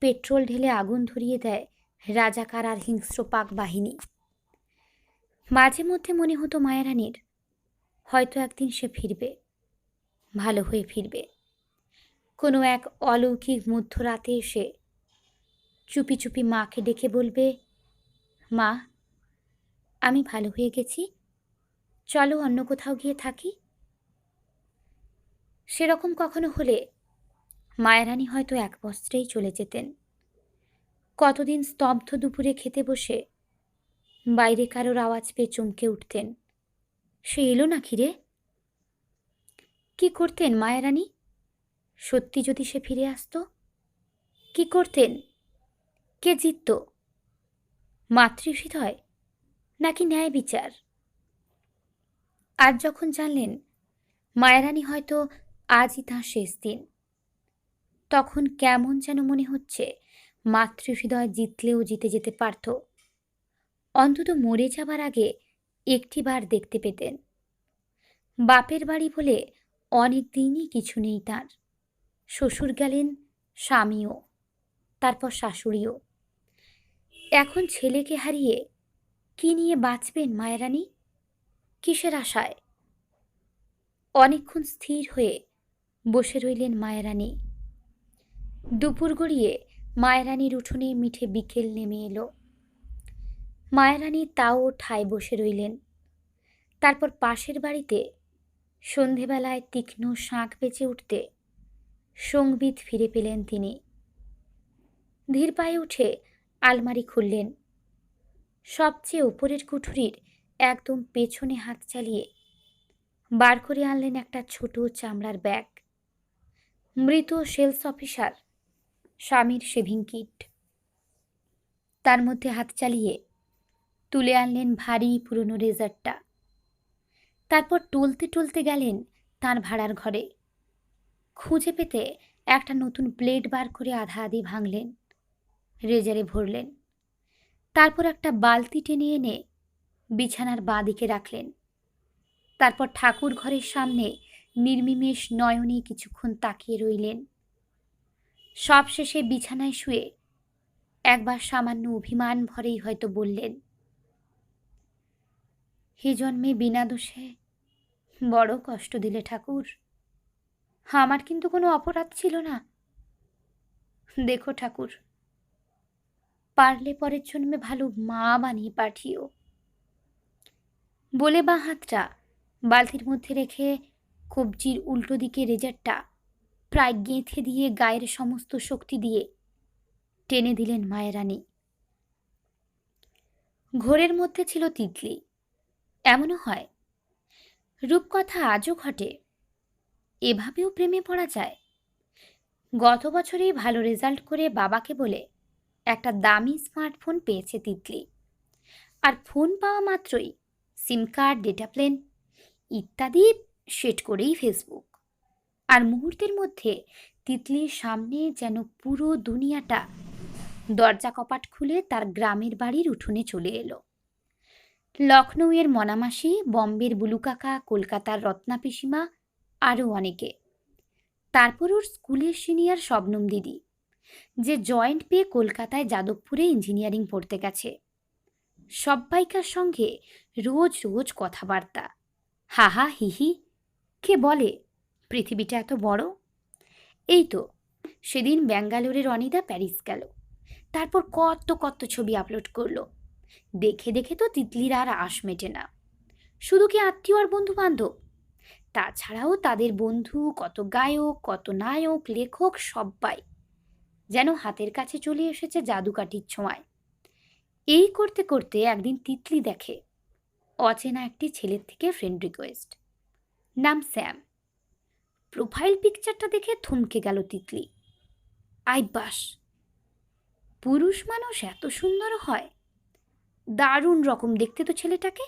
পেট্রোল ঢেলে আগুন ধরিয়ে দেয় রাজাকার আর হিংস্র পাক বাহিনী। মাঝে মধ্যে মনে হতো মায়ারানীর হয়তো একদিন সে ফিরবে, ভালো হয়ে ফিরবে। কোনো এক অলৌকিক মধ্যরাতে এসে চুপি চুপি মাকে ডেকে বলবে, মা, আমি ভালো হয়ে গেছি, চলো অন্য কোথাও গিয়ে থাকি। সেরকম কখনো হলে মায়ারানী হয়তো এক বস্ত্রেই চলে যেতেন। কতদিন স্তব্ধ দুপুরে খেতে বসে বাইরে কারোর আওয়াজ পেয়ে চমকে উঠতেন, সে এলো নাকি রে? কি করতেন মায়ারানী সত্যি যদি সে ফিরে আসতো? কি করতেন? কে জিতত? মাতৃহৃদয় নাকি ন্যায় বিচার? আজ যখন জানলেন মায়ারানী হয়তো আজই তাঁর শেষ দিন, তখন কেমন যেন মনে হচ্ছে মাতৃহৃদয় জিতলেও জিতে যেতে পারত। অন্তত মরে যাবার আগে একটিবার দেখতে পেতেন। বাপের বাড়ি বলে অনেক দিনই কিছু নেই তার। শ্বশুর গেলেন, স্বামীও, তারপর শাশুড়িও। এখন ছেলেকে হারিয়ে কি নিয়ে বাঁচবেন মায়ারানী? কিসের আশায়? অনেকক্ষণ স্থির হয়ে বসে রইলেন মায়ারানী। দুপুর গড়িয়ে মায়ারানীর উঠোনে মিঠে বিকেল নেমে এলো। মায়ারানী তাও ঠায় বসে রইলেন। তারপর পাশের বাড়িতে সন্ধেবেলায় তীক্ষ্ণ শাঁখ বেজে উঠতে সঙ্গীত ফিরে পেলেন তিনি। ধীর পায়ে উঠে আলমারি খুললেন। সবচেয়ে ওপরের কুঠুরির একদম পেছনে হাত চালিয়ে বার করে আনলেন একটা ছোট চামড়ার ব্যাগ। মৃত সেলস অফিসার স্বামীর শেভিং কিট। তার মধ্যে হাত চালিয়ে তুলে আনলেন ভারী পুরনো রেজারটা। তারপর টলতে টলতে গেলেন তার ভাড়ার ঘরে। খুঁজে পেতে একটা নতুন ব্লেড বার করে আধা আধি ভাঙলেন, রেজারে ভরলেন। তারপর একটা বালতি টেনে এনে বিছানার বাঁ দিকে রাখলেন। তারপর ঠাকুর ঘরের সামনে নির্নিমেষ নয়নে কিছুক্ষণ তাকিয়ে রইলেন। সবশেষে বিছানায় শুয়ে একবার সামান্য অভিমান ভরেই হয়তো বললেন, হে জন্মে বিনা দোষে বড় কষ্ট দিলে ঠাকুর। আমার কিন্তু কোনো অপরাধ ছিল না। দেখো ঠাকুর, পারলে পরের জন্মে ভালো মা বানিয়ে পাঠিও। বলে বাঁ হাতটা বালতির মধ্যে রেখে কবজির উল্টো দিকে রেজারটা প্রায় গেঁথে দিয়ে গায়ের সমস্ত শক্তি দিয়ে টেনে দিলেন মায়ারানী। ঘোরের মধ্যে ছিল তিতলি। এমনও হয়, রূপকথা আজও ঘটে, এভাবেও প্রেমে পড়া যায়। গত বছরেই ভালো রেজাল্ট করে বাবাকে বলে একটা দামি স্মার্টফোন পেয়েছে তিতলি। আর ফোন পাওয়া মাত্রই সিম কার্ড, ডেটা প্ল্যান ইত্যাদি সেট করেই ফেসবুক। আর মুহূর্তের মধ্যে তিতলির সামনে যেন পুরো দুনিয়াটা দরজা কপাট খুলে তার গ্রামের বাড়ির উঠোনে চলে এলো। লখনৌয়ের মনামাসি, বম্বের বুলু কাকা, কলকাতার রত্না পিসিমা, আরও অনেকে। তারপর ওর স্কুলের সিনিয়র শবনম দিদি, যে জয়েন্ট পেয়ে কলকাতায় যাদবপুরে ইঞ্জিনিয়ারিং পড়তে গেছে। সব্বাইকার সঙ্গে রোজ রোজ কথাবার্তা, হাহা হিহি। কে বলে পৃথিবীটা এত বড়? এই তো সেদিন ব্যাঙ্গালোরের অনিদা প্যারিস গেল, তারপর কত কত ছবি আপলোড করলো। দেখে দেখে তো তিতলির আর আশ মেটে না। শুধু কি আত্মীয় আর বন্ধু বান্ধব, তাছাড়াও তাদের বন্ধু, কত গায়ক, কত নায়ক, লেখক সব্বাই যেন হাতের কাছে চলে এসেছে জাদুকাঠির ছোঁয়ায়। এই করতে করতে একদিন তিতলি দেখে অচেনা একটি ছেলের থেকে ফ্রেন্ড রিকোয়েস্ট, নাম স্যাম। প্রোফাইল পিকচারটা দেখে থমকে গেল তিতলি। আই বাস, পুরুষ মানুষ এত সুন্দর হয়! দারুণ রকম দেখতে তো ছেলেটাকে।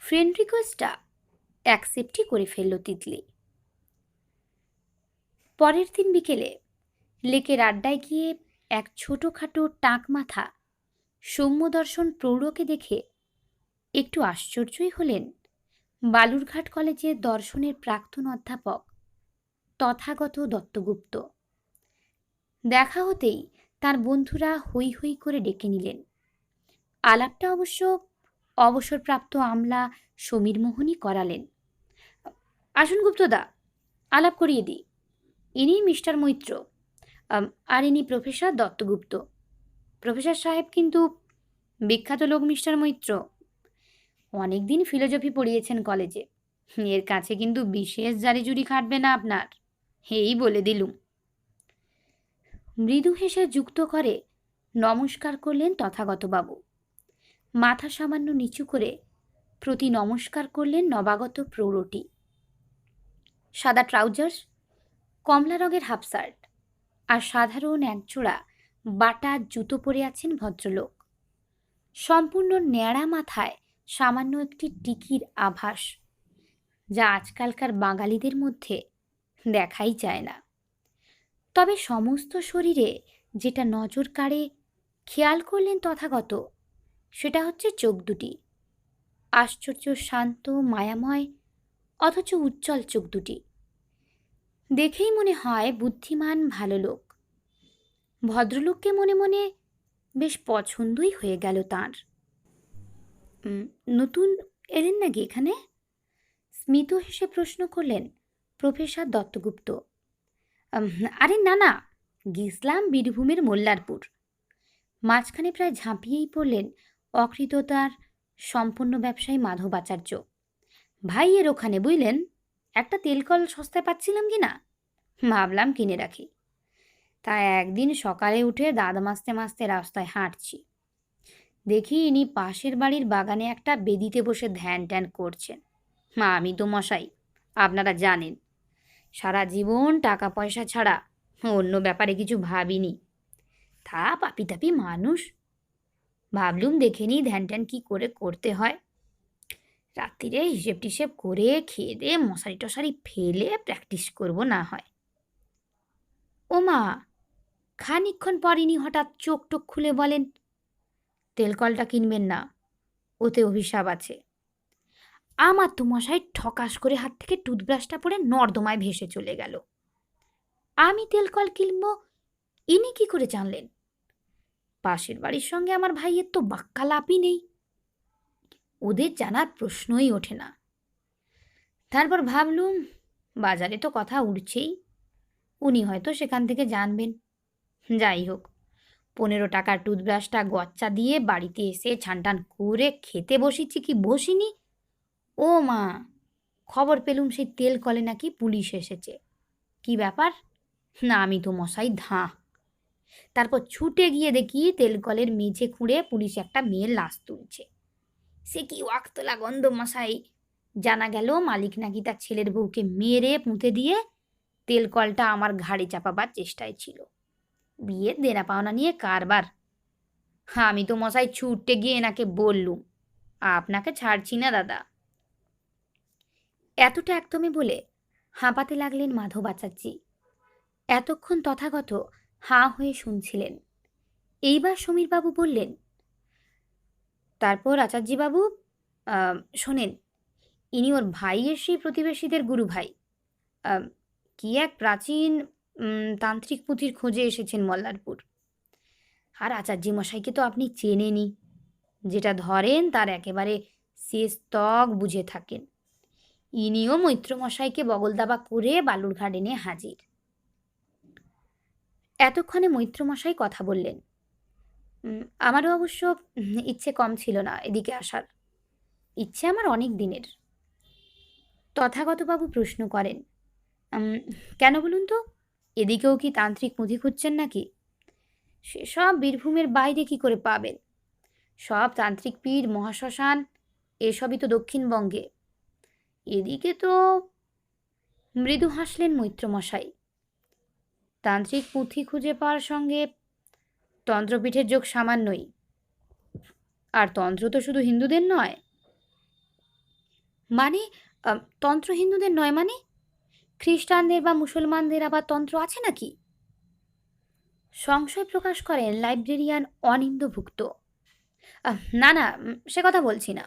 ফ্রেন্ড রিকোয়েস্টটা অ্যাকসেপ্টই করে ফেলল তিতলি। পরের দিন বিকেলে লেকের আড্ডায় গিয়ে এক ছোটোখাটো টাক মাথা সৌম্যদর্শন প্রৌঢ়কে দেখে একটু আশ্চর্যই হলেন বালুরঘাট কলেজের দর্শনের প্রাক্তন অধ্যাপক তথাগত দত্তগুপ্ত। দেখা হতেই তার বন্ধুরা হৈ হৈ করে ডেকে নিলেন। আলাপটা অবশ্য অবসরপ্রাপ্ত আমলা সমীর মোহনই করালেন। আসুন গুপ্তদা, আলাপ করিয়ে দিই। ইনি মিস্টার মৈত্র, আর ইনি প্রফেসর দত্তগুপ্ত। প্রফেসর সাহেব কিন্তু বিখ্যাত লোক মিস্টার মৈত্র। অনেকদিন ফিলোজফি পড়িয়েছেন কলেজে, এর কাছে কিন্তু বিশেষ জারিজুরি খাটবে না আপনার, এই বলে দিলুম। মৃদু হেসে যুক্ত করে নমস্কার করলেন তথাগতবাবু। মাথা সামান্য নিচু করে প্রতি নমস্কার করলেন নবাগত প্রৌঢ়টি। সাদা ট্রাউজার্স, কমলা রঙের হাফ শার্ট আর সাধারণ একজোড়া বাটা জুতো পরে আছেন ভদ্রলোক। সম্পূর্ণ ন্যাড়া মাথায় সামান্য একটি টিকির আভাস, যা আজকালকার বাঙালিদের মধ্যে দেখাই যায় না। তবে সমস্ত শরীরে যেটা নজর কাড়ে খেয়াল করলেন তথাগত, সেটা হচ্ছে চোখ দুটি। আশ্চর্য শান্ত, মায়াময়, অথচ উজ্জ্বল চোখ দুটি। দেখেই মনে হয় বুদ্ধিমান, ভালো লোক। ভদ্রলোককে মনে মনে বেশ পছন্দই হয়ে গেল তাঁর। নতুন এলেন নাকি এখানে? স্মিত হেসে প্রশ্ন করলেন প্রফেসর দত্তগুপ্ত। আরে না না, গেছিলাম বীরভূমের মোল্লারপুর। মাঝখানে প্রায় ঝাঁপিয়েই পড়লেন অকৃততার সম্পন্ন ব্যবসায়ী মাধবাচার্য। ভাইয়ের ওখানে বুঝলেন, একটা তেলকল সস্তায় পাচ্ছিলাম কি না, ভাবলাম কিনে রাখি। তা একদিন সকালে উঠে দাঁত মাজতে মাজতে রাস্তায় হাঁটছি, দেখি ইনি পাশের বাড়ির বাগানে একটা বেদিতে বসে ধ্যান ট্যান করছেন। আমি তো মশাই, আপনারা জানেন, সারা জীবন টাকা পয়সা ছাড়া অন্য ব্যাপারে কিছু ভাবিনি। তা পাপি তাপি মানুষ, ভাবলুম দেখে নিই ধ্যান ট্যান কী করে করতে হয়। রাত্রিরে হিসেব টিসেব করে খেয়ে দিয়ে মশারি টশারি ফেলে প্র্যাকটিস করব না হয়। ও মা! খানিকক্ষণ পর ইনি হঠাৎ চোখ টোক খুলে বলেন, তেলকলটা কিনবেন না, ওতে অভিশাপ আছে। আমার তো মশাই ঠকাস করে হাত থেকে টুথব্রাশটা পড়ে নর্দমায় ভেসে চলে গেল। আমি তেলকল কিনব ইনি কি করে জানলেন? পাশের বাড়ির সঙ্গে আমার ভাইয়ের তো বাক্যালাপই নেই, ওদের জানার প্রশ্নই ওঠে না। তারপর ভাবলুম বাজারে তো কথা উঠছেই, উনি হয়তো সেখান থেকে জানবেন। যাই হোক, 15 টাকার টুথব্রাশটা গচ্চা দিয়ে বাড়িতে এসে ছানটান করে খেতে বসেছি কি বসিনি, ও মা, খবর পেলুম সেই তেল কলে নাকি পুলিশ এসেছে। কি ব্যাপার? না আমি তো মশাই ধাঁ। তারপর ছুটে গিয়ে দেখি তেল কলের মেঝে খুঁড়ে পুলিশ একটা মেয়ের লাশ তুলছে। সে কি ওয়াক্তলা গন্ধ মশাই! জানা গেল মালিক নাকি তার ছেলের বউকে মেরে পুঁতে দিয়ে তেল কলটা আমার ঘাড়ে চাপাবার চেষ্টায় ছিল। বিয়ের দেনা পাওনা নিয়ে কারবার। আমি তো মশাই ছুটে গিয়ে এনাকে বললুম, আপনাকে ছাড়ছি না দাদা। এতটা একদমই বলে হাঁপাতে লাগলেন মাধব আচার্যি। এতক্ষণ তথাগত হাঁ হয়ে শুনছিলেন। এইবার সমীরবাবু বললেন, তারপর আচার্যবাবু, শোনেন, ইনি ওর ভাইয়ের সেই প্রতিবেশীদের গুরু ভাই। কি এক প্রাচীন তান্ত্রিক পুঁথির খোঁজে এসেছেন মল্লারপুর। আর আচার্য মশাইকে তো আপনি চেনেনই, যেটা ধরেন তার একেবারে শেষ ত্বক বুঝে থাকেন। ইনিও মৈত্র মশাইকে বগল দাবা করে বালুরঘাট এনে হাজির। এতক্ষণে মৈত্রমশাই কথা বললেন। আমারও অবশ্য ইচ্ছে কম ছিল না এদিকে আসার। ইচ্ছে আমার অনেক দিনের। তথাগতবাবু প্রশ্ন করেন, উম, কেন বলুন তো? এদিকেও কি তান্ত্রিক পুঁথি খুঁজছেন নাকি? সেসব বীরভূমের বাইরে কি করে পাবেন? সব তান্ত্রিক পীর, মহাশ্মশান এসবই তো দক্ষিণবঙ্গে। এদিকে তো... মৃদু হাসলেন মৈত্রমশাই। তান্ত্রিক পুঁথি খুঁজে পাওয়ার সঙ্গে তন্ত্রপীঠের যোগ সামান্যই। আর তন্ত্র তো শুধু হিন্দুদের নয়। মানে তন্ত্র হিন্দুদের নয় মানে? খ্রিস্টানদের বা মুসলমানদের আবার তন্ত্র আছে নাকি? সংশয় প্রকাশ করেন লাইব্রেরিয়ান অনিন্দভুক্ত। না না, সে কথা বলছি না।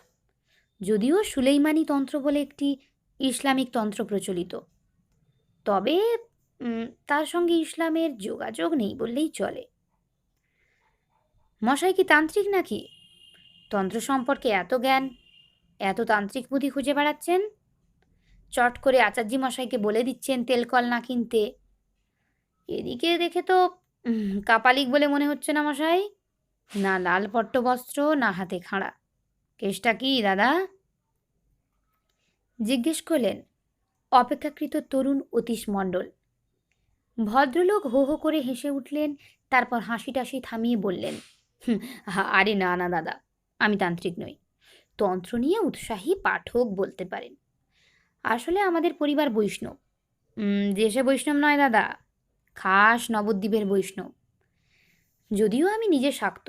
যদিও সুলেইমানি তন্ত্র বলে একটি ইসলামিক তন্ত্র প্রচলিত, তবে তার সঙ্গে ইসলামের যোগাযোগ নেই বললেই চলে। মশাই কি তান্ত্রিক নাকি? তন্ত্র সম্পর্কে এত জ্ঞান, এত তান্ত্রিক বুদ্ধি খুঁজে বেড়াচ্ছেন, চট করে আচার্যি মশাইকে বলে দিচ্ছেন তেলকল না কিনতে। এদিকে দেখে তো কাপালিক বলে মনে হচ্ছে না মশাই। না লাল পট্টবস্ত্র, না হাতে খাঁড়া। কেসটা কি দাদা? জিজ্ঞেস করলেন অপেক্ষাকৃত তরুণ অতীশ মণ্ডল। ভদ্রলোক হো হো করে হেসে উঠলেন, তারপর হাসি টাসি থামিয়ে বললেন, আরে না না দাদা, আমি তান্ত্রিক নই। তন্ত্র নিয়ে উৎসাহী পাঠক বলতে পারেন। আসলে আমাদের পরিবার বৈষ্ণব। দেশে বৈষ্ণব নয় দাদা, খাস নবদ্বীপের বৈষ্ণব। যদিও আমি নিজে শাক্ত,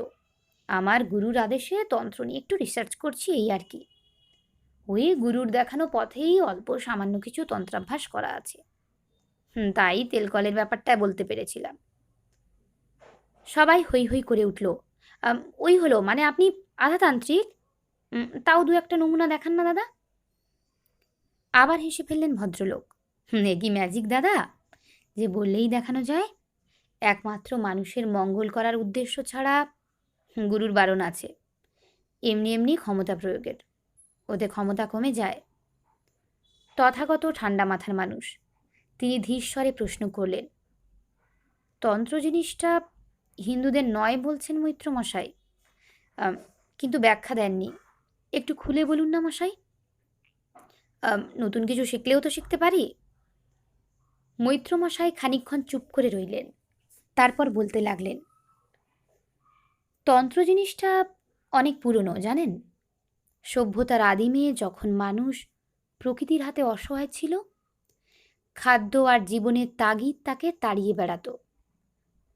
আমার গুরুর আদেশে তন্ত্র নিয়ে একটু রিসার্চ করছি, এই আর কি। ওই গুরুর দেখানো পথেই অল্প সামান্য কিছু তন্ত্রাভ্যাস করা আছে। তাই তেলকলের ব্যাপারটা বলতে পেরেছিলাম। সবাই হৈ হৈ করে উঠল। ওই হলো, মানে আপনি আধাতান্ত্রিক? তাও দু একটা নমুনা দেখান না দাদা। আবার হেসে ফেললেন ভদ্রলোক। এ কি ম্যাজিক দাদা, যে বললেই দেখানো যায়? একমাত্র মানুষের মঙ্গল করার উদ্দেশ্য ছাড়া গুরুর বারণ আছে। এমনি এমনি ক্ষমতা প্রয়োগের, ওতে ক্ষমতা কমে যায়। তথাগত ঠান্ডা মাথার মানুষ, তিনি ধীরস্বরে প্রশ্ন করলেন, তন্ত্র জিনিসটা হিন্দুদের নয় বলছেন মৈত্রমশাই? কিন্তু ব্যাখ্যা দেননি। একটু খুলে বলুন না মশাই। নতুন কিছু শিখলেও তো শিখতে পারি। মৈত্রমশাই খানিকক্ষণ চুপ করে রইলেন, তারপর বলতে লাগলেন, তন্ত্র জিনিসটা অনেক পুরনো জানেন। সভ্যতার আদিমে যখন মানুষ প্রকৃতির হাতে অসহায় ছিল, খাদ্য আর জীবনের তাগিদ তাকে তাড়িয়ে বেড়াতো,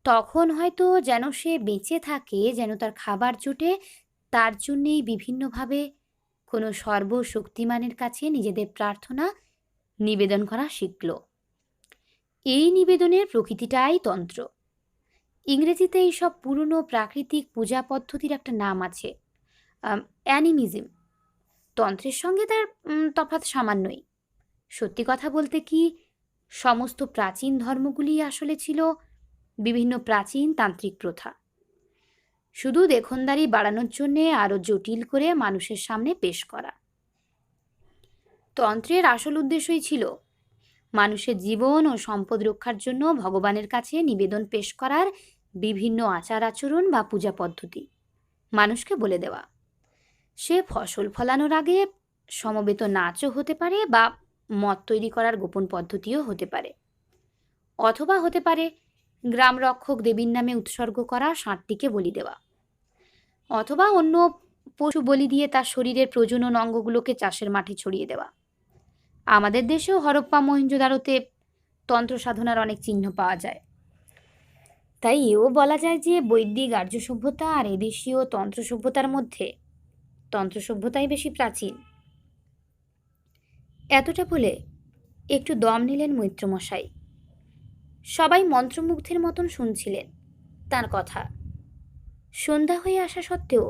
তখন হয়তো যেন সে বেঁচে থাকে, যেন তার খাবার জোটে, তার জন্যেই বিভিন্নভাবে কোনো সর্বশক্তিমানের কাছে নিজেদের প্রার্থনা নিবেদন করা শিখল। এই নিবেদনের প্রকৃতিটাই তন্ত্র। ইংরেজিতে এইসব পুরনো প্রাকৃতিক পূজা পদ্ধতির একটা নাম আছে, অ্যানিমিজম। তন্ত্রের সঙ্গে তার তফাৎ সামান্যই। সত্যি কথা বলতে কি, সমস্ত প্রাচীন ধর্মগুলি আসলে ছিল বিভিন্ন প্রাচীন তান্ত্রিক প্রথা, শুধু দেখনদারি বাড়ানোর জন্যে আরও জটিল করে মানুষের সামনে পেশ করা। তন্ত্রের আসল উদ্দেশ্যই ছিল মানুষের জীবন ও সম্পদ রক্ষার জন্য ভগবানের কাছে নিবেদন পেশ করার বিভিন্ন আচার আচরণ বা পূজা পদ্ধতি মানুষকে বলে দেওয়া। সে ফসল ফলানোর আগে সমবেত নাচও হতে পারে, বা মদ তৈরি করার গোপন পদ্ধতিও হতে পারে, অথবা হতে পারে গ্রাম রক্ষক দেবীর নামে উৎসর্গ করা ষাঁড়টিকে বলি দেওয়া, অথবা অন্য পশু বলি দিয়ে তার শরীরের প্রজনন অঙ্গগুলোকে চাষের মাঠে ছড়িয়ে দেওয়া। আমাদের দেশেও হরপ্পা মহেঞ্জোদারোতে তন্ত্র সাধনার অনেক চিহ্ন পাওয়া যায়। তাই এও বলা যায় যে বৈদিক আর্য সভ্যতা আর এদেশীয় তন্ত্র সভ্যতার মধ্যে তন্ত্র সভ্যতাই বেশি প্রাচীন। এতটা বলে একটু দম নিলেন মৈত্রমশাই। সবাই মন্ত্রমুগ্ধের মতন শুনছিলেন তার কথা। সন্ধ্যা হয়ে আসা সত্ত্বেও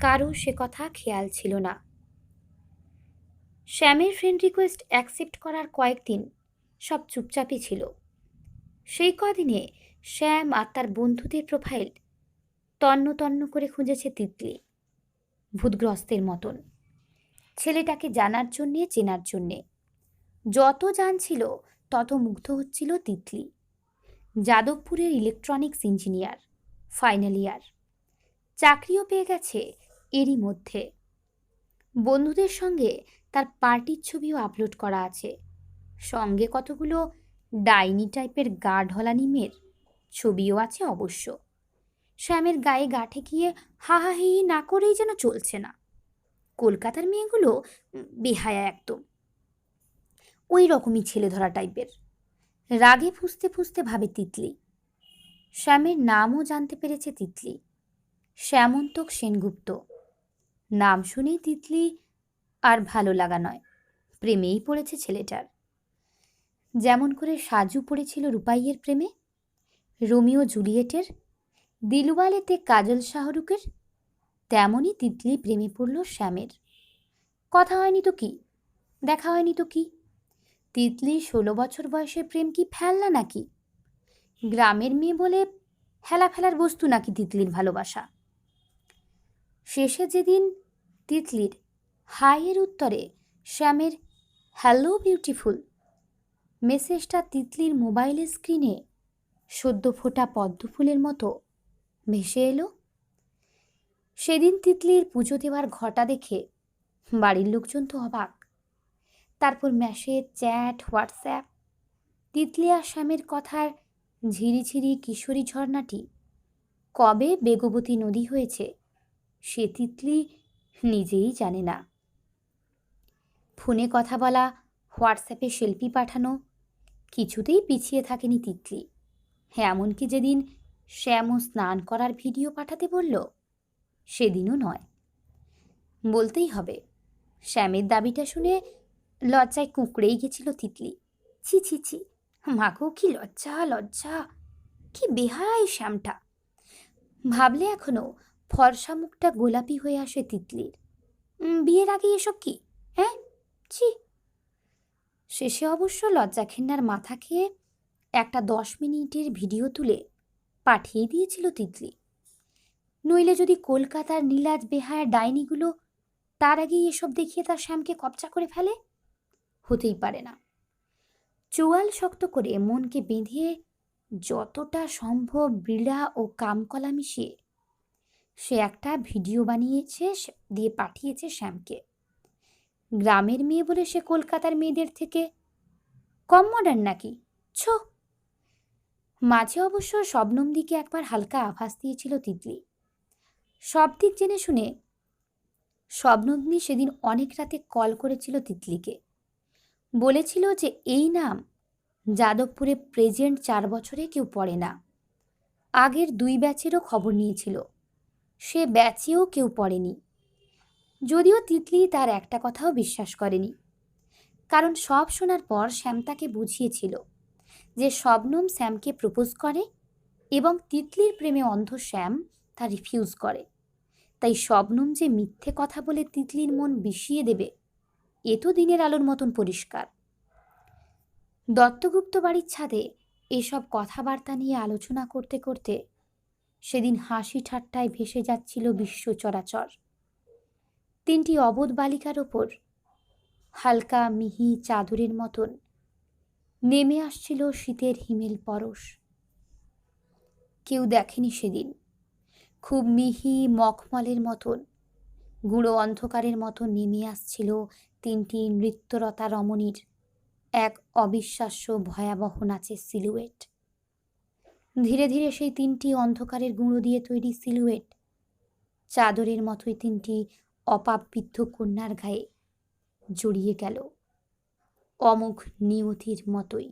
কারো সে কথা খেয়াল ছিল না। শ্যামের ফ্রেন্ড রিকোয়েস্ট অ্যাকসেপ্ট করার কয়েকদিন সব চুপচাপই ছিল। সেই কদিনে শ্যাম আর তার বন্ধুদের প্রোফাইল তন্ন তন্ন করে খুঁজেছে তিতলি, ভূতগ্রস্তের মতন। ছেলেটাকে জানার জন্যে, চেনার জন্যে। যত জানছিল তত মুগ্ধ হচ্ছিল তিতলি। যাদবপুরের ইলেকট্রনিক্স ইঞ্জিনিয়ার, ফাইনাল ইয়ার। চাকরিও পেয়ে গেছে এরই মধ্যে। বন্ধুদের সঙ্গে তার পার্টির ছবিও আপলোড করা আছে, সঙ্গে কতগুলো ডাইনি টাইপের গা ঢলানি মেয়ের ছবিও আছে অবশ্য। শ্যামের গায়ে গা ঠেকিয়ে হাহাহি না করেই যেন চলছে না। কলকাতার মেয়েগুলো বেহায়া একদম, ওই রকমই ছেলে ধরা টাইপের। রাগে ফুঁসতে ফুঁসতে ভাবে তিতলি। শ্যামের নামও জানতে পেরেছে তিতলি, শ্যামন্তক সেনগুপ্ত। নাম শুনেই তিতলি আর ভালো লাগা নয়, প্রেমেই পড়েছে ছেলেটার। যেমন করে সাজু পড়েছিল রূপাইয়ের প্রেমে, রোমিও জুলিয়েটের, দিলওয়ালেতে কাজল শাহরুখের, তেমনই তিতলি প্রেমে পড়ল শ্যামের। কথা হয়নি তো কি, দেখা হয়নি তো কি। তিতলি 16 বছর বয়সের প্রেম কি ফেলনা নাকি? গ্রামের মেয়ে বলে হেলা ফেলার বস্তু নাকি তিতলির ভালোবাসা? শেষে যেদিন তিতলির হাইয়ের উত্তরে শ্যামের হ্যালো বিউটিফুল মেসেজটা তিতলির মোবাইলের স্ক্রিনে সদ্য ফোটা পদ্ম ফুলের মতো ভেসে এলো, সেদিন তিতলির পুজো দেওয়ার ঘটা দেখে বাড়ির লোকজন তো অবাক। তারপর মেসেজ, চ্যাট, হোয়াটসঅ্যাপ, তিতলি আর শ্যামের কথার ঝিরিঝিরি কিশোরী ঝর্ণাটি কবে বেগবতী নদী হয়েছে সে তিতলি নিজেই জানে না। ফোনে কথা বলা, হোয়াটসঅ্যাপে সেলফি পাঠানো কিছুতেই পিছিয়ে থাকেনি তিতলি। এমনকি যেদিন শ্যামও স্নান করার ভিডিও পাঠাতে বলল সেদিনও নয়। বলতেই হবে, শ্যামের দাবিটা শুনে লজ্জায় কুঁকড়েই গেছিল তিতলি। ছি ছি ছি, মাকেও কি লজ্জা লজ্জা, কি বেহায় শ্যামটা। ভাবলে এখনো ফর্সা মুখটা গোলাপি হয়ে আসে তিতলির। বিয়ের আগে এসব কি, হ্যাঁ? ছি। শেষে অবশ্য লজ্জা ঘেন্নার মাথা খেয়ে একটা 10 মিনিটের ভিডিও তুলে পাঠিয়ে দিয়েছিল তিতলি। নইলে যদি কলকাতার নীলাজ বেহায়া ডাইনিগুলো তার আগেই এসব দেখিয়ে তার শ্যামকে কবজা করে ফেলে? হতেই পারে না। চোয়াল শক্ত করে মনকে বেঁধে যতটা সম্ভব বিড়া ও কামকলা মিশিয়ে সে একটা ভিডিও বানিয়েছে, দিয়ে পাঠিয়েছে শ্যামকে। গ্রামের মেয়ে বলে সে কলকাতার মেয়েদের থেকে কম মডার্ন নাকি? ছো। মাঝে অবশ্য শবনম দিকে একবার হালকা আভাস দিয়েছিল তিতলি। সব দিক জেনে শুনে শবনমনি সেদিন অনেক রাতে কল করেছিল তিতলিকে। বলেছিল যে এই নাম যাদবপুরে প্রেজেন্ট 4 বছরে কেউ পড়ে না। আগের 2 ব্যাচেরও খবর নিয়েছিল, সে ব্যাচেও কেউ পড়েনি। যদিও তিতলি তার একটা কথাও বিশ্বাস করেনি, কারণ সব শোনার পর শ্যাম তাকে বুঝিয়েছিল যে শবনম শ্যামকে প্রপোজ করে এবং তিতলির প্রেমে অন্ধ শ্যাম তা রিফিউজ করে। তাই শবনম যে মিথ্যে কথা বলে তিতলির মন বিষিয়ে দেবে এ তো দিনের আলোর মতন পরিষ্কার। দত্তগুপ্ত বাড়ির ছাদে এসব কথাবার্তা নিয়ে আলোচনা করতে করতে সেদিন হাসি ঠাট্টায় ভেসে যাচ্ছিল বিশ্ব চরাচর। 3টি অবোধ বালিকার ওপর হালকা মিহি চাদরের মতন নেমে আসছিল শীতের হিমেল পরশ। কেউ দেখেনি সেদিন খুব মিহি মখমলের মতন গুঁড়ো অন্ধকারের মতো নেমে আসছিল 3টি নৃত্যরতা রমণীর এক অবিশ্বাস্য ভয়াবহ নাচের সিলুয়েট। ধীরে ধীরে সেই 3টি অন্ধকারের গুঁড়ো দিয়ে তৈরি সিলুয়েট চাদরের মতোই 3টি অপাবৃদ্ধ কন্যার গায়ে জড়িয়ে গেল অমোঘ নিয়তির মতোই।